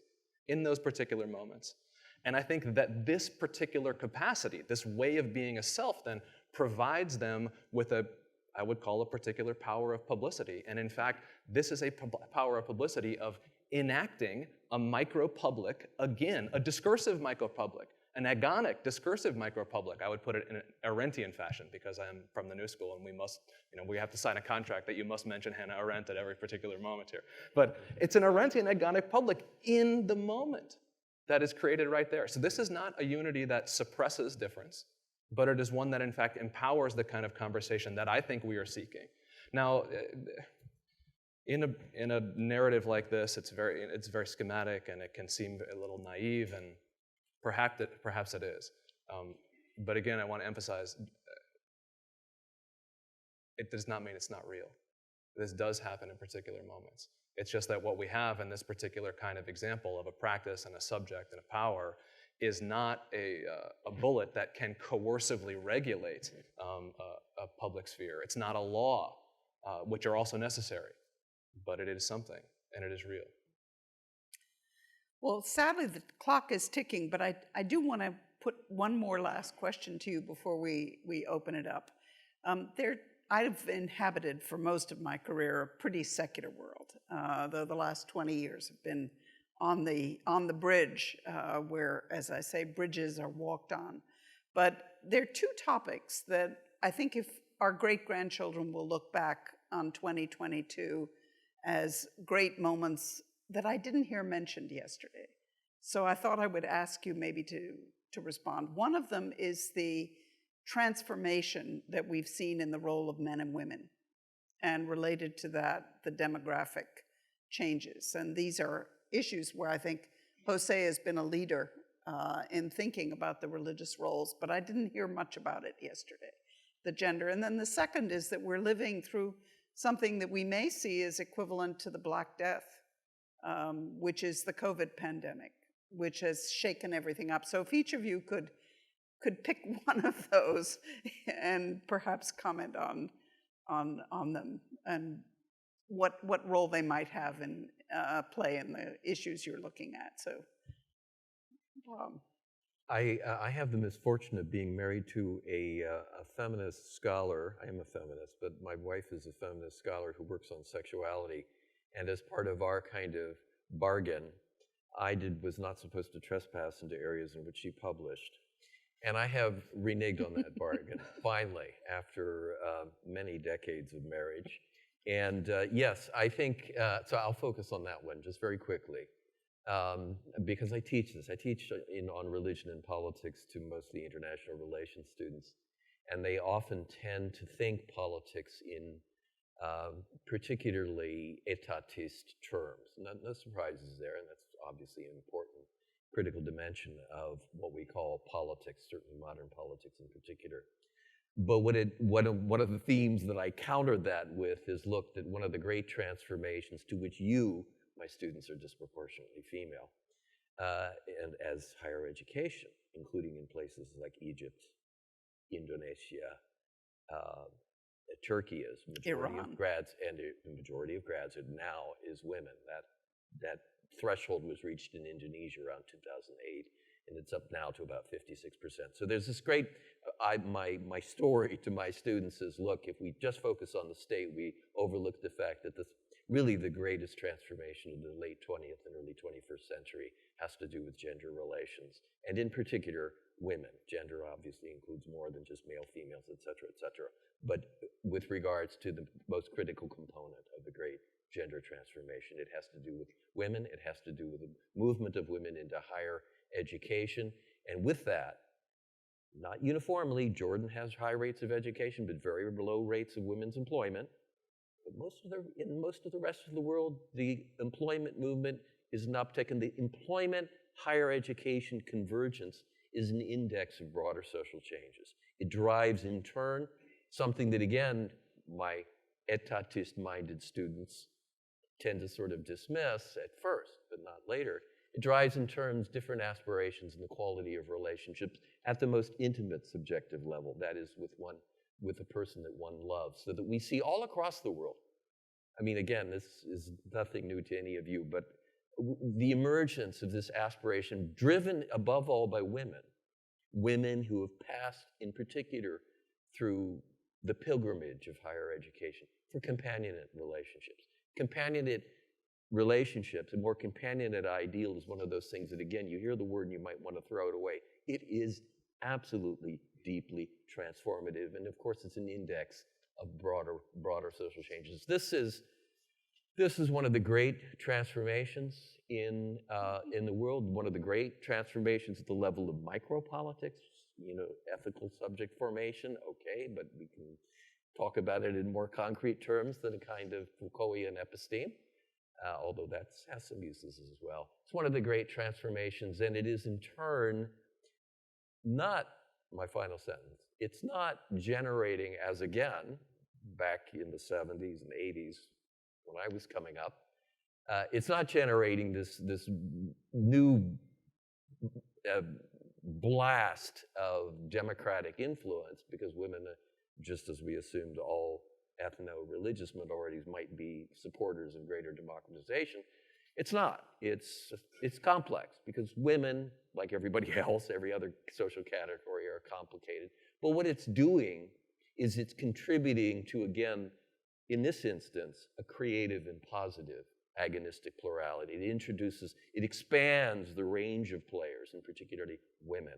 in those particular moments. And I think that this particular capacity, this way of being a self, then provides them with I would call a particular power of publicity. And in fact, this is a power of publicity of enacting a micro-public, again, a discursive micro-public, an agonic, discursive micropublic. I would put it in an Arendtian fashion, because I'm from the New School and we have to sign a contract that you must mention Hannah Arendt at every particular moment here. But it's an Arendtian agonic public in the moment that is created right there. So this is not a unity that suppresses difference, but it is one that in fact empowers the kind of conversation that I think we are seeking. Now, in a narrative like this, it's very schematic and it can seem a little naive, and perhaps it is. But again, I want to emphasize, it does not mean it's not real. This does happen in particular moments. It's just that what we have in this particular kind of example of a practice and a subject and a power is not a bullet that can coercively regulate a public sphere. It's not a law, which are also necessary, but it is something, and it is real. Well, sadly, the clock is ticking, but I do want to put one more last question to you before we open it up. I've inhabited for most of my career a pretty secular world, though the last 20 years have been on the bridge, where, as I say, bridges are walked on. But there are two topics that I think if our great-grandchildren will look back on 2022 as great moments that I didn't hear mentioned yesterday. So I thought I would ask you maybe to respond. One of them is the transformation that we've seen in the role of men and women, and related to that, the demographic changes. And these are issues where I think Jose has been a leader in thinking about the religious roles, but I didn't hear much about it yesterday, the gender. And then the second is that we're living through something that we may see as equivalent to the Black Death, which is the COVID pandemic, which has shaken everything up. So if each of you could pick one of those and perhaps comment on them and what role they might have in play in the issues you're looking at. So, I have the misfortune of being married to a feminist scholar. I am a feminist, but my wife is a feminist scholar who works on sexuality. And as part of our kind of bargain, I was not supposed to trespass into areas in which she published. And I have reneged on that bargain, finally, after many decades of marriage. And yes, I think, so I'll focus on that one just very quickly, because I teach this. I teach on religion and politics to mostly international relations students, and they often tend to think politics in particularly etatist terms. No surprises there, and that's obviously an important critical dimension of what we call politics, certainly modern politics in particular. But one of the themes that I countered that with is, look, that one of the great transformations to which my students are disproportionately female, and as higher education, including in places like Egypt, Indonesia, Turkey is majority Iran. of grads, and the majority of grads now is women. That threshold was reached in Indonesia around 2008, and it's up now to about 56%. So there's this great, my story to my students is, look, if we just focus on the state, we overlook the fact that really the greatest transformation of the late 20th and early 21st century has to do with gender relations, and in particular, women. Gender obviously includes more than just male, females, et cetera, but with regards to the most critical component of the great gender transformation, it has to do with women, it has to do with the movement of women into higher education, and with that, not uniformly, Jordan has high rates of education, but very low rates of women's employment. But in most of the rest of the world, the employment movement is an uptick, and the employment higher education convergence is an index of broader social changes. It drives, in turn, something that, again, my etatist-minded students tend to sort of dismiss at first, but not later. It drives, in terms, different aspirations in the quality of relationships at the most intimate subjective level, that is, with a person that one loves, so that we see all across the world. I mean, again, this is nothing new to any of you, but the emergence of this aspiration, driven above all by women who have passed, in particular, through the pilgrimage of higher education, for companionate relationships. Companionate relationships and more companionate ideal is one of those things that, again, you hear the word and you might want to throw it away. It is absolutely, deeply transformative, and of course, it's an index of broader social changes. This is one of the great transformations in the world. One of the great transformations at the level of micropolitics. Ethical subject formation, okay, but we can talk about it in more concrete terms than a kind of Foucaultian episteme, although that has some uses as well. It's one of the great transformations, and it is in turn not, my final sentence, it's not generating, as again, back in the 70s and 80s when I was coming up, it's not generating this new blast of democratic influence, because women, just as we assumed all ethno-religious minorities might be supporters of greater democratization. It's not. It's complex, because women, like everybody else, every other social category, are complicated. But what it's doing is it's contributing to, again, in this instance, a creative and positive agonistic plurality. It expands the range of players, and particularly women,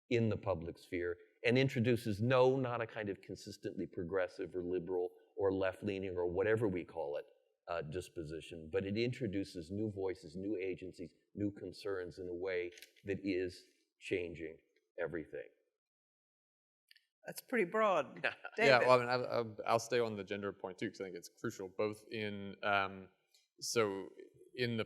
in the public sphere, and introduces not a kind of consistently progressive or liberal or left-leaning or whatever we call it disposition, but it introduces new voices, new agencies, new concerns in a way that is changing everything. That's pretty broad. Yeah, David. well, I mean, I'll stay on the gender point too, because I think it's crucial, both in, so in the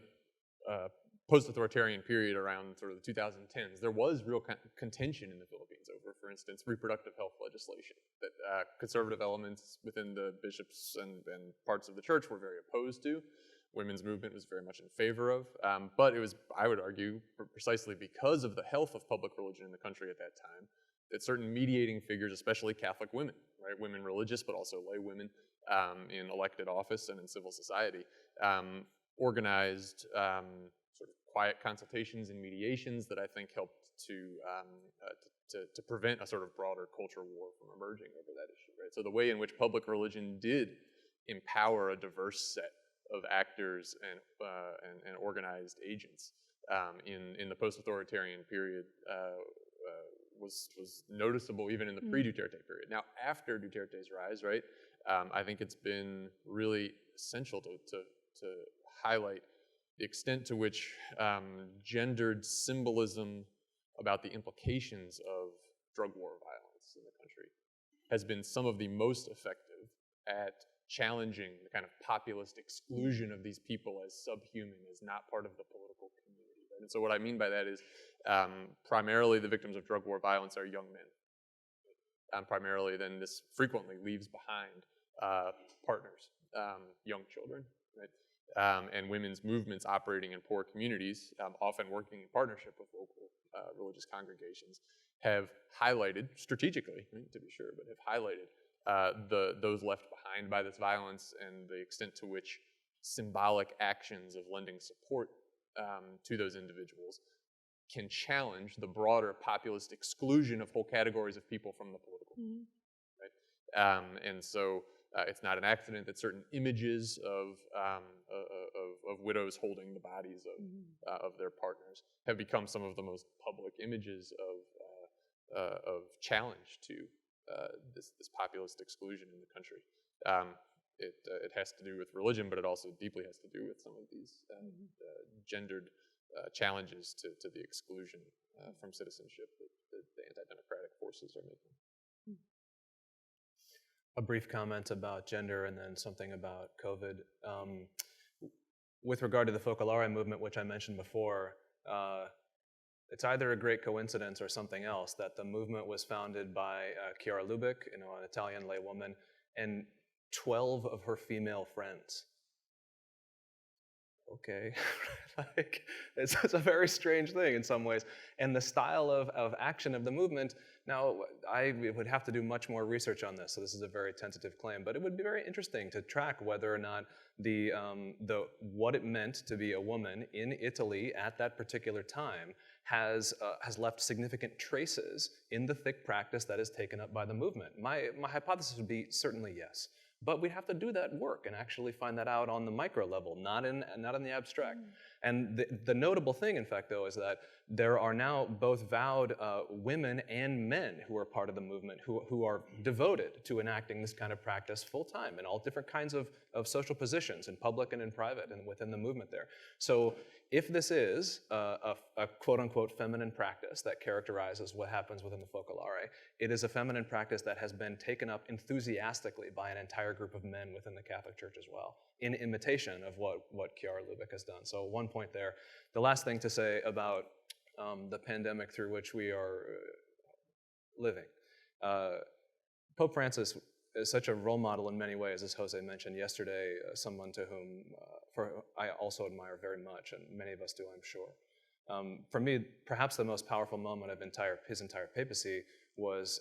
post-authoritarian period around sort of the 2010s, there was real contention in the Philippines over, for instance, reproductive health legislation that conservative elements within the bishops and parts of the church were very opposed to. Women's movement was very much in favor of, but it was, I would argue, precisely because of the health of public religion in the country at that time, that certain mediating figures, especially Catholic women, right, women religious, but also lay women in elected office and in civil society, organized sort of quiet consultations and mediations that I think helped to prevent a sort of broader culture war from emerging over that issue, right? So the way in which public religion did empower a diverse set of actors and organized agents in the post-authoritarian period was noticeable even in the pre-Duterte period. Now, after Duterte's rise, right, I think it's been really essential to highlight the extent to which gendered symbolism about the implications of drug war violence in the country has been some of the most effective at challenging the kind of populist exclusion of these people as subhuman, as not part of the political community. Right? And so what I mean by that is primarily the victims of drug war violence are young men. And primarily then this frequently leaves behind partners, young children, right? And women's movements operating in poor communities, often working in partnership with local religious congregations, have highlighted, strategically, right, to be sure, but have highlighted those left behind by this violence and the extent to which symbolic actions of lending support to those individuals can challenge the broader populist exclusion of whole categories of people from the political community, right? And so it's not an accident that certain images of widows holding the bodies of their partners have become some of the most public images of challenge to this populist exclusion in the country. It has to do with religion, but it also deeply has to do with some of these gendered challenges to the exclusion from citizenship that the anti-democratic forces are making. A brief comment about gender and then something about COVID. With regard to the Focolare movement, which I mentioned before, it's either a great coincidence or something else that the movement was founded by Chiara Lubich, an Italian laywoman, and 12 of her female friends. Okay, like it's a very strange thing in some ways. And the style of action of the movement, now I would have to do much more research on this, so this is a very tentative claim, but it would be very interesting to track whether or not what it meant to be a woman in Italy at that particular time has left significant traces in the thick practice that is taken up by the movement. My hypothesis would be certainly yes. But we have to do that work and actually find that out on the micro level, not in the abstract. And the notable thing, in fact, though, is that there are now both vowed women and men who are part of the movement who are devoted to enacting this kind of practice full time in all different kinds of social positions, in public and in private, and within the movement there. So if this is a quote-unquote feminine practice that characterizes what happens within the Focolare, it is a feminine practice that has been taken up enthusiastically by an entire group of men within the Catholic Church as well, in imitation of what Chiara Lubich has done. So one point there. The last thing to say about the pandemic through which we are living. Pope Francis is such a role model in many ways, as Jose mentioned yesterday, someone to whom I also admire very much, and many of us do, I'm sure. For me, perhaps the most powerful moment of his entire papacy was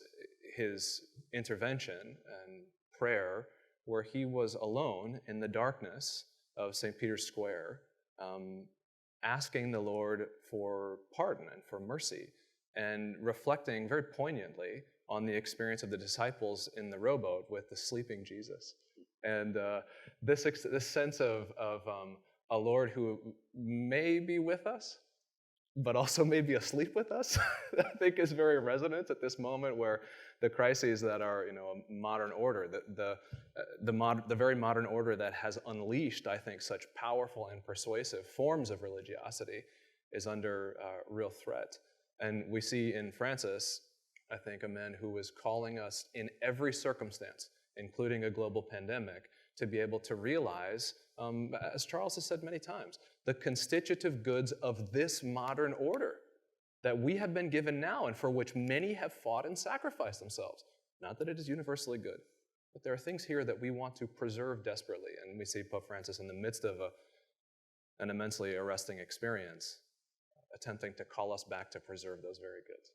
his intervention and prayer, where he was alone in the darkness of St. Peter's Square, asking the Lord for pardon and for mercy, and reflecting very poignantly on the experience of the disciples in the rowboat with the sleeping Jesus. And this sense of a Lord who may be with us, but also may be asleep with us, I think is very resonant at this moment where the crises that are, a modern order, the very modern order that has unleashed, I think, such powerful and persuasive forms of religiosity is under real threat. And we see in Francis, I think, a man who is calling us in every circumstance, including a global pandemic, to be able to realize, as Charles has said many times, the constitutive goods of this modern order that we have been given now and for which many have fought and sacrificed themselves. Not that it is universally good, but there are things here that we want to preserve desperately, and we see Pope Francis in the midst of an immensely arresting experience, attempting to call us back to preserve those very goods.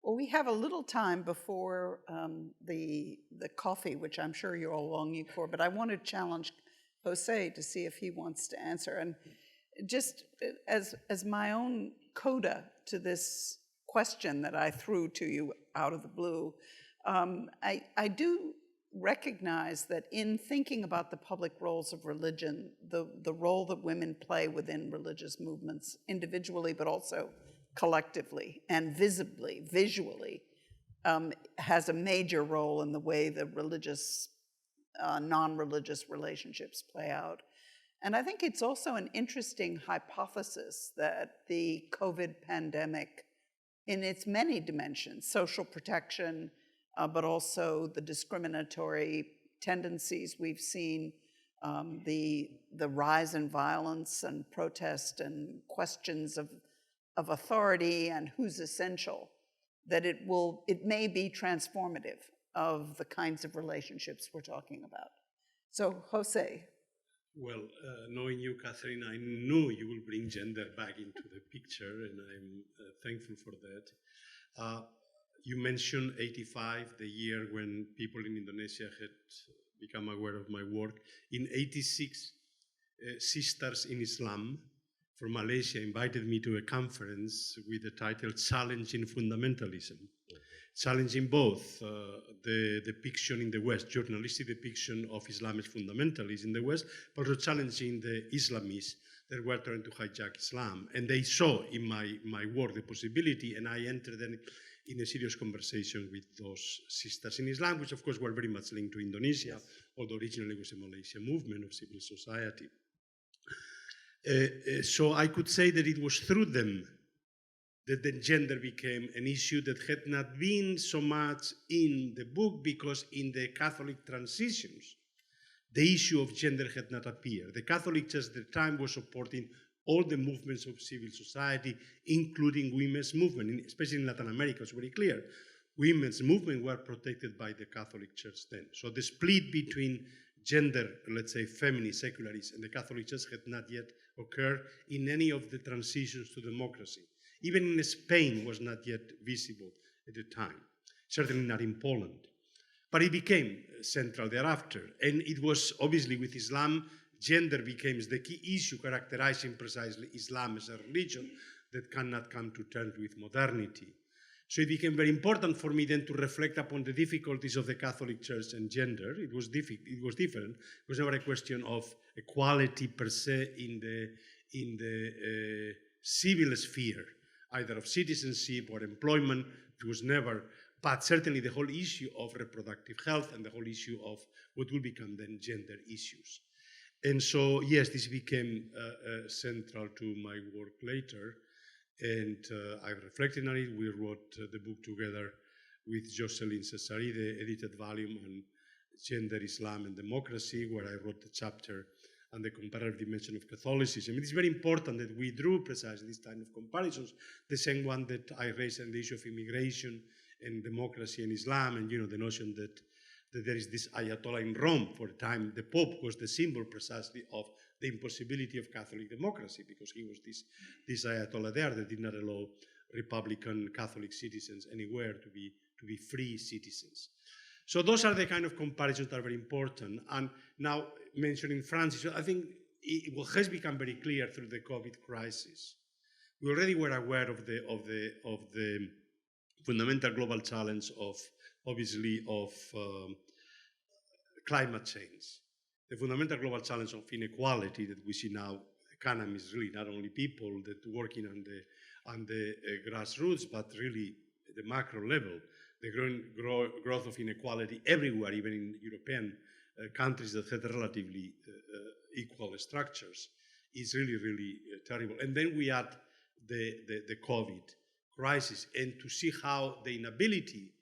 Well, we have a little time before the coffee, which I'm sure you're all longing for, but I want to challenge Jose to see if he wants to answer. And just as my own coda to this question that I threw to you out of the blue, I do recognize that in thinking about the public roles of religion, the role that women play within religious movements individually, but also collectively and visibly, visually, has a major role in the way the religious, non-religious relationships play out. And I think it's also an interesting hypothesis that the COVID pandemic, in its many dimensions, social protection, but also the discriminatory tendencies we've seen, the rise in violence and protest and questions of authority and who's essential, that it may be transformative of the kinds of relationships we're talking about. So, Jose. Well, knowing you, Catherine, I knew you will bring gender back into the picture, and I'm thankful for that. You mentioned 85, the year when people in Indonesia had become aware of my work. In 86, Sisters in Islam from Malaysia invited me to a conference with the title Challenging Fundamentalism. Challenging both the depiction in the West, journalistic depiction of Islamic fundamentalism in the West, but also challenging the Islamists that were trying to hijack Islam. And they saw in my work the possibility, and I entered then in a serious conversation with those sisters in Islam, which of course were very much linked to Indonesia, although originally it was a Malaysian movement of civil society. So I could say that it was through them that the gender became an issue that had not been so much in the book, because in the Catholic transitions, the issue of gender had not appeared. The Catholic Church at the time was supporting all the movements of civil society, including women's movement, especially in Latin America. It's very clear. Women's movement were protected by the Catholic Church then. So the split between gender, let's say feminist, secularists, and the Catholic Church had not yet occurred in any of the transitions to democracy. Even in Spain was not yet visible at the time, certainly not in Poland. But it became central thereafter. And it was obviously with Islam, gender became the key issue characterizing precisely Islam as a religion that cannot come to terms with modernity. So it became very important for me then to reflect upon the difficulties of the Catholic Church and gender. It was different. It was never a question of equality per se in the civil sphere, either of citizenship or employment. It was never, but certainly the whole issue of reproductive health and the whole issue of what will become then gender issues. And so, yes, this became central to my work later. And I reflected on it. We wrote the book together with Jocelyn Cesari, the edited volume on gender, Islam, and democracy, where I wrote the chapter on the comparative dimension of Catholicism. It is very important that we drew precisely this kind of comparisons, the same one that I raised on the issue of immigration and democracy and Islam, and the notion that there is this Ayatollah in Rome. For a time, the Pope was the symbol precisely of the impossibility of Catholic democracy, because he was this Ayatollah there that did not allow Republican Catholic citizens anywhere to be free citizens. So those are the kind of comparisons that are very important. And now mentioning Francis, I think what has become very clear through the COVID crisis, we already were aware of the fundamental global challenge of climate change, the fundamental global challenge of inequality that we see now. Economies, really, not only people that working on the grassroots, but really at the macro level, the growth of inequality everywhere, even in European countries that had relatively equal structures, is really, really terrible. And then we add the COVID crisis, and to see how the inability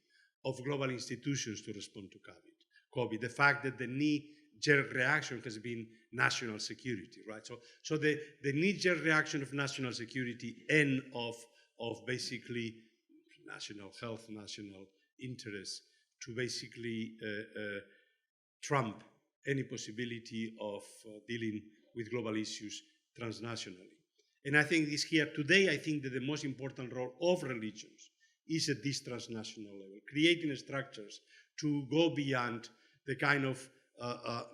of global institutions to respond to COVID. COVID. The fact that the knee-jerk reaction has been national security, right? So the knee-jerk reaction of national security and of basically national health, national interests to basically trump any possibility of dealing with global issues transnationally. And I think this here today, I think that the most important role of religions is at this transnational level, creating structures to go beyond the kind of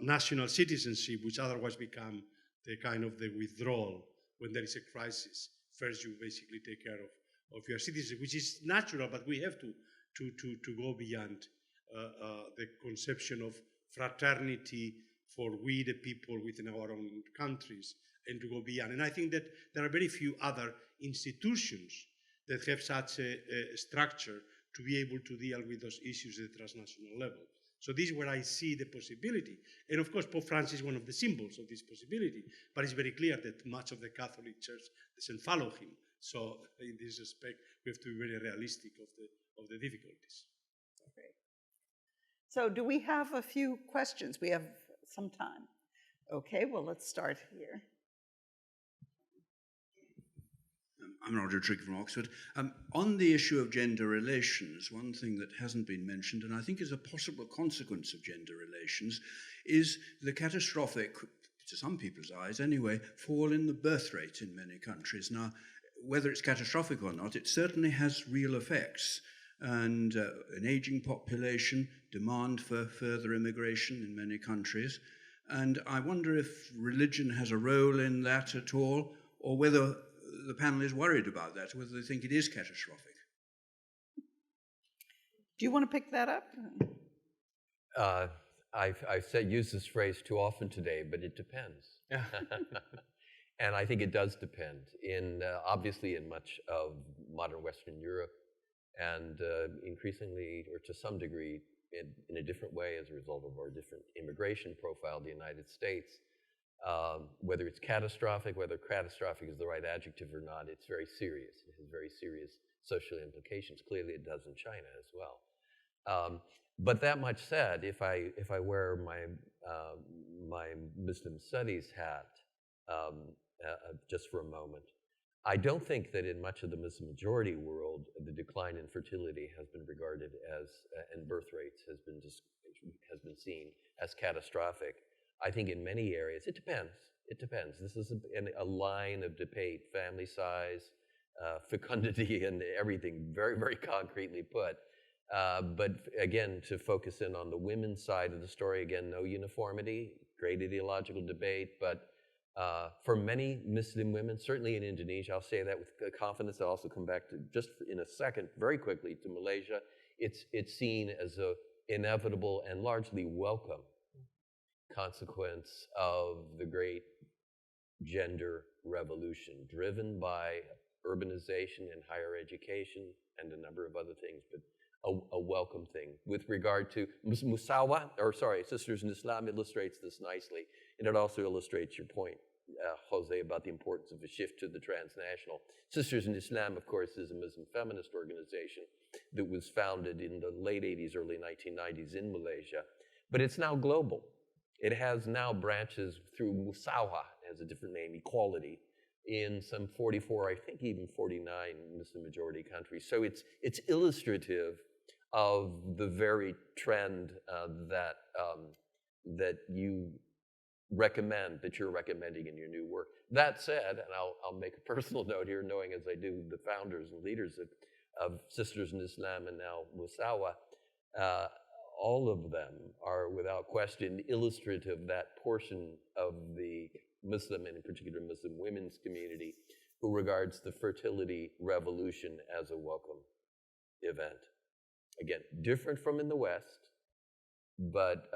national citizenship, which otherwise become the kind of the withdrawal when there is a crisis. First, you basically take care of your citizens, which is natural, but we have to go beyond the conception of fraternity for we the people within our own countries, and to go beyond. And I think that there are very few other institutions that have such a structure to be able to deal with those issues at the transnational level. So this is where I see the possibility. And of course, Pope Francis is one of the symbols of this possibility, but it's very clear that much of the Catholic Church doesn't follow him. So in this respect, we have to be very realistic of the difficulties. Great. So do we have a few questions? We have some time. Okay, well, let's start here. I'm Roger Trigg from Oxford. On the issue of gender relations, one thing that hasn't been mentioned, and I think is a possible consequence of gender relations, is the catastrophic, to some people's eyes anyway, fall in the birth rate in many countries. Now, whether it's catastrophic or not, it certainly has real effects. And an aging population, demand for further immigration in many countries. And I wonder if religion has a role in that at all, or whether the panel is worried about that, whether they think it is catastrophic. Do you want to pick that up? I've used this phrase too often today, but it depends. And I think it does depend. Obviously in much of modern Western Europe, and increasingly, or to some degree, in a different way as a result of our different immigration profile in the United States, whether it's catastrophic, whether catastrophic is the right adjective or not, it's very serious. It has very serious social implications. Clearly it does in China as well. But that much said, if I wear my Muslim studies hat just for a moment, I don't think that in much of the Muslim majority world, the decline in fertility has been regarded as, and birth rates has been seen as catastrophic. I think in many areas, it depends. It depends. This is a line of debate, family size, fecundity, and everything very, very concretely put. But again, to focus in on the women's side of the story, again, no uniformity, great ideological debate, but for many Muslim women, certainly in Indonesia, I'll say that with confidence. I'll also come back to, just in a second, very quickly, to Malaysia. It's seen as an inevitable and largely welcome consequence of the great gender revolution, driven by urbanization and higher education and a number of other things, but a welcome thing. With regard to Sisters in Islam illustrates this nicely, and it also illustrates your point, Jose, about the importance of a shift to the transnational. Sisters in Islam, of course, is a Muslim feminist organization that was founded in the late 80s, early 1990s in Malaysia, but it's now global. It has now branches through Musawa, has a different name, equality, in some 44, I think even 49 Muslim majority countries. So it's illustrative of the very trend that you recommend, that you're recommending in your new work. That said, and I'll make a personal note here, knowing as I do the founders and leaders of Sisters in Islam and now Musawa, all of them are without question illustrative of that portion of the Muslim, and in particular Muslim women's community, who regards the fertility revolution as a welcome event. Again, different from in the West, but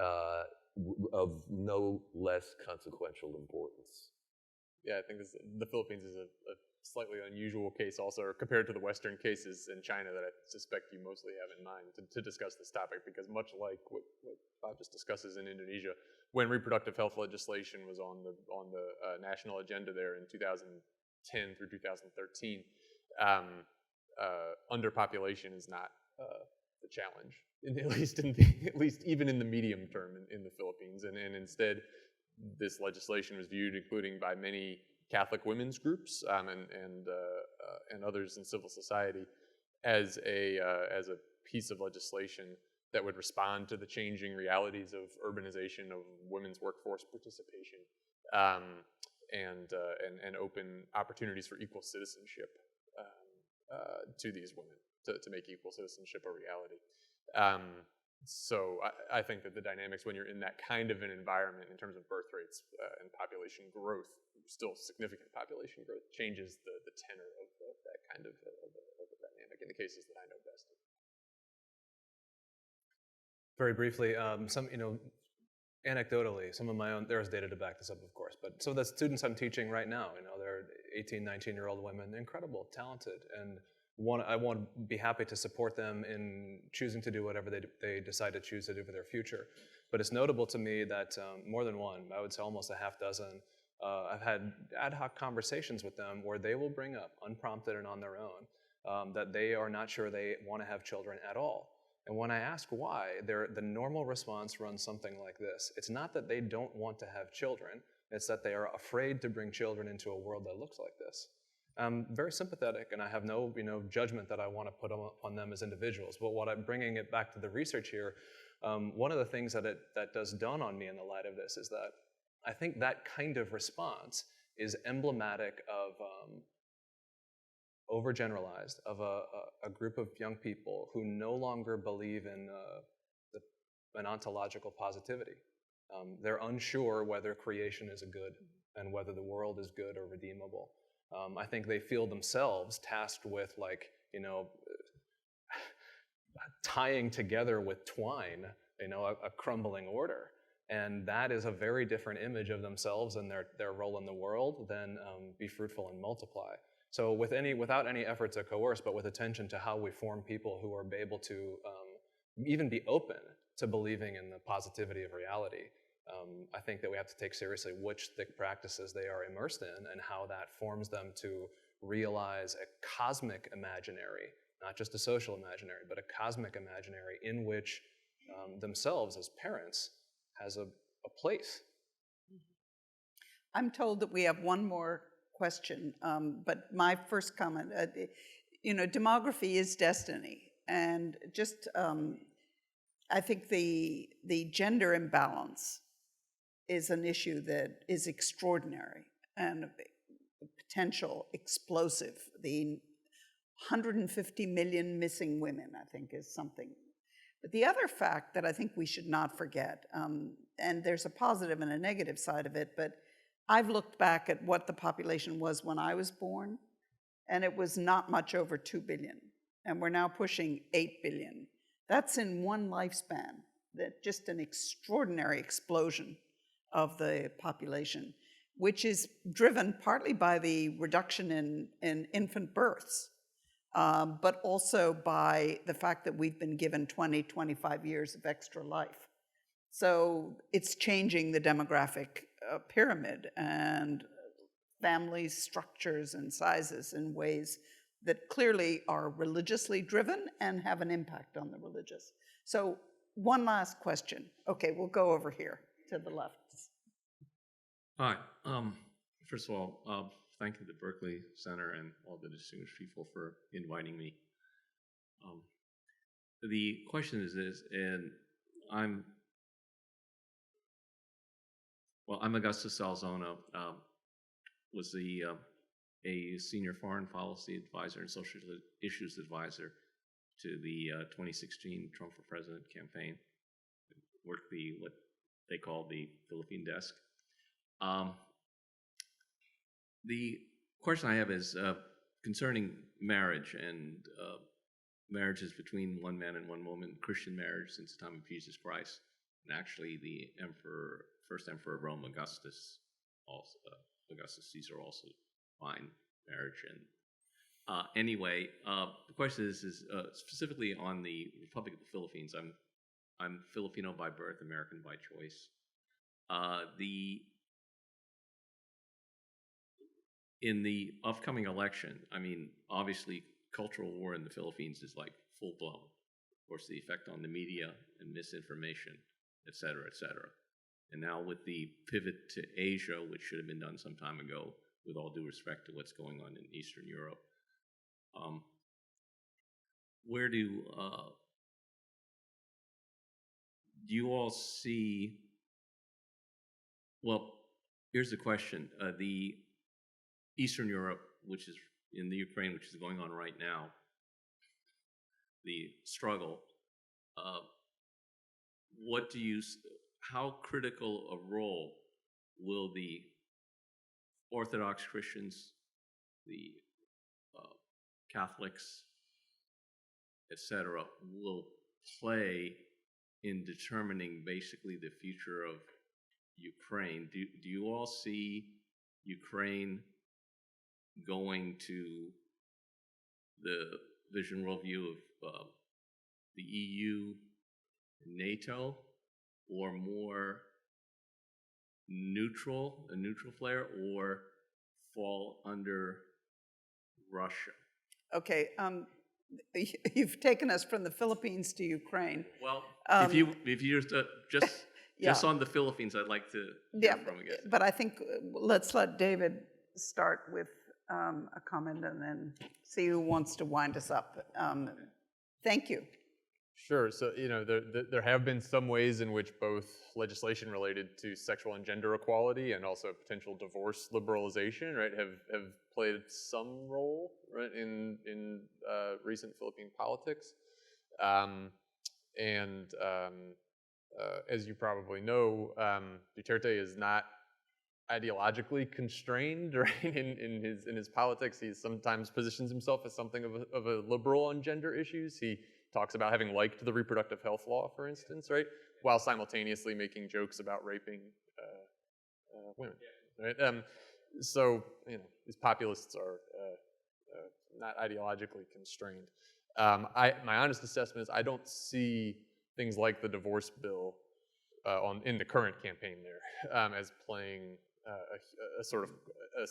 of no less consequential importance. Yeah, I think the Philippines is a slightly unusual case also, compared to the Western cases in China that I suspect you mostly have in mind to discuss this topic, because much like what Bob just discusses in Indonesia, when reproductive health legislation was on the national agenda there in 2010 through 2013, underpopulation is not the challenge, at least even in the medium term in the Philippines, and instead, this legislation was viewed, including by many Catholic women's groups and others in civil society, as a piece of legislation that would respond to the changing realities of urbanization, of women's workforce participation, and open opportunities for equal citizenship to these women, to make equal citizenship a reality. So I think that the dynamics when you're in that kind of an environment in terms of birth rates and population growth, still significant population growth, changes the tenor of that kind of a dynamic in the cases that I know best. Very briefly, anecdotally, some of my own, there's data to back this up, of course, but some of the students I'm teaching right now, they're 18, 19-year-old women, incredible, talented, and I want to be happy to support them in choosing to do whatever they decide to choose to do for their future. But it's notable to me that more than one, I would say almost a half dozen, I've had ad hoc conversations with them where they will bring up, unprompted and on their own, that they are not sure they want to have children at all. And when I ask why, the normal response runs something like this. It's not that they don't want to have children, it's that they are afraid to bring children into a world that looks like this. I'm very sympathetic, and I have no judgment that I want to put on them as individuals. But what I'm bringing it back to the research here, one of the things that does dawn on me in the light of this is that I think that kind of response is emblematic of overgeneralized, of a group of young people who no longer believe in an ontological positivity. They're unsure whether creation is a good and whether the world is good or redeemable. I think they feel themselves tasked with, tying together with twine, a crumbling order. And that is a very different image of themselves and their role in the world than be fruitful and multiply. So without any effort to coerce, but with attention to how we form people who are able to even be open to believing in the positivity of reality, I think that we have to take seriously which thick practices they are immersed in and how that forms them to realize a cosmic imaginary, not just a social imaginary, but a cosmic imaginary in which themselves as parents has a place. I'm told that we have one more question, but my first comment, demography is destiny, and just I think the gender imbalance is an issue that is extraordinary and potential explosive. The 150 million missing women, I think, is something. But the other fact that I think we should not forget, and there's a positive and a negative side of it, but I've looked back at what the population was when I was born, and it was not much over 2 billion, and we're now pushing 8 billion. That's in one lifespan, that just an extraordinary explosion of the population, which is driven partly by the reduction in infant births, but also by the fact that we've been given 20, 25 years of extra life. So it's changing the demographic pyramid and family structures and sizes in ways that clearly are religiously driven and have an impact on the religious. So one last question. Okay, we'll go over here to the left. Hi. First of all, thank you to Berkeley Center and all the distinguished people for inviting me. The question is this, and I'm Augustus Salzona, was a senior foreign policy advisor and social issues advisor to the 2016 Trump for President campaign. Worked what they call the Philippine desk. The question I have is concerning marriage and marriages between one man and one woman, Christian marriage since the time of Jesus Christ, and actually the first emperor of Rome, Augustus Caesar, also defined marriage. And anyway, the question is specifically on the Republic of the Philippines. I'm Filipino by birth, American by choice. In the upcoming election, I mean, obviously, cultural war in the Philippines is like full blown. of course, the effect on the media and misinformation, et cetera, et cetera. And now with the pivot to Asia, which should have been done some time ago, with all due respect to what's going on in Eastern Europe, where do you all see, well, here's the question. The Eastern Europe, which is in the Ukraine, which is going on right now, the struggle, how critical a role will the Orthodox Christians, the Catholics, etc., will play in determining basically the future of Ukraine? Do you all see Ukraine going to the vision worldview of the EU, NATO, or more neutral, a neutral player, or fall under Russia? Okay, you've taken us from the Philippines to Ukraine. Well, if you just Yeah. on the Philippines, I'd like to Yeah, hear from you guys. but I think let's let David start with a comment and then see who wants to wind us up. Thank you. Sure. So, there have been some ways in which both legislation related to sexual and gender equality and also potential divorce liberalization, right, have played some role, right, in recent Philippine politics. As you probably know, Duterte is not ideologically constrained, right, in his politics. He sometimes positions himself as something of a liberal on gender issues. He talks about having liked the reproductive health law, for instance, right, while simultaneously making jokes about raping women, right? So, these populists are not ideologically constrained. My honest assessment is I don't see things like the divorce bill in the current campaign there as playing a sort of a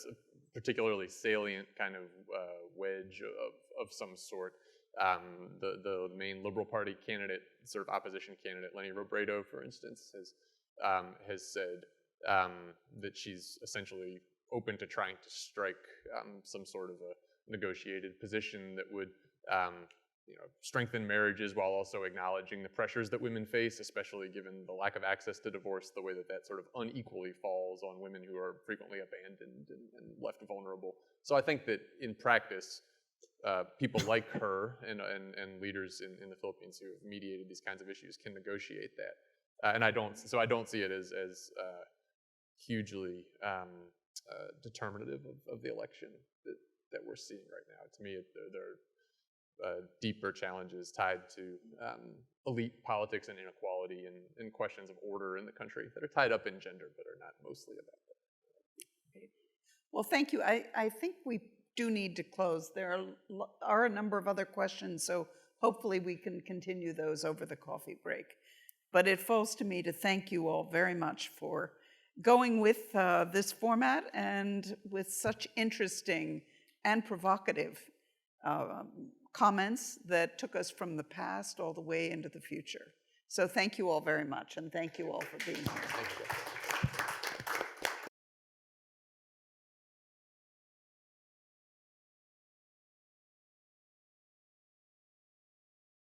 particularly salient kind of wedge of some sort. The main Liberal Party candidate, sort of opposition candidate, Leni Robredo, for instance, has said that she's essentially open to trying to strike some sort of a negotiated position that would strengthen marriages while also acknowledging the pressures that women face, especially given the lack of access to divorce, the way that sort of unequally falls on women who are frequently abandoned and left vulnerable. So I think that in practice, people like her and leaders in the Philippines who have mediated these kinds of issues can negotiate that. And I don't see it as hugely determinative of the election that we're seeing right now. To me, there are deeper challenges tied to elite politics and inequality and questions of order in the country that are tied up in gender, but are not mostly about that. Well, thank you. I think we do need to close. There are a number of other questions, so hopefully we can continue those over the coffee break. But it falls to me to thank you all very much for going with this format and with such interesting and provocative comments that took us from the past all the way into the future. So thank you all very much, and thank you all for being here. Thank you.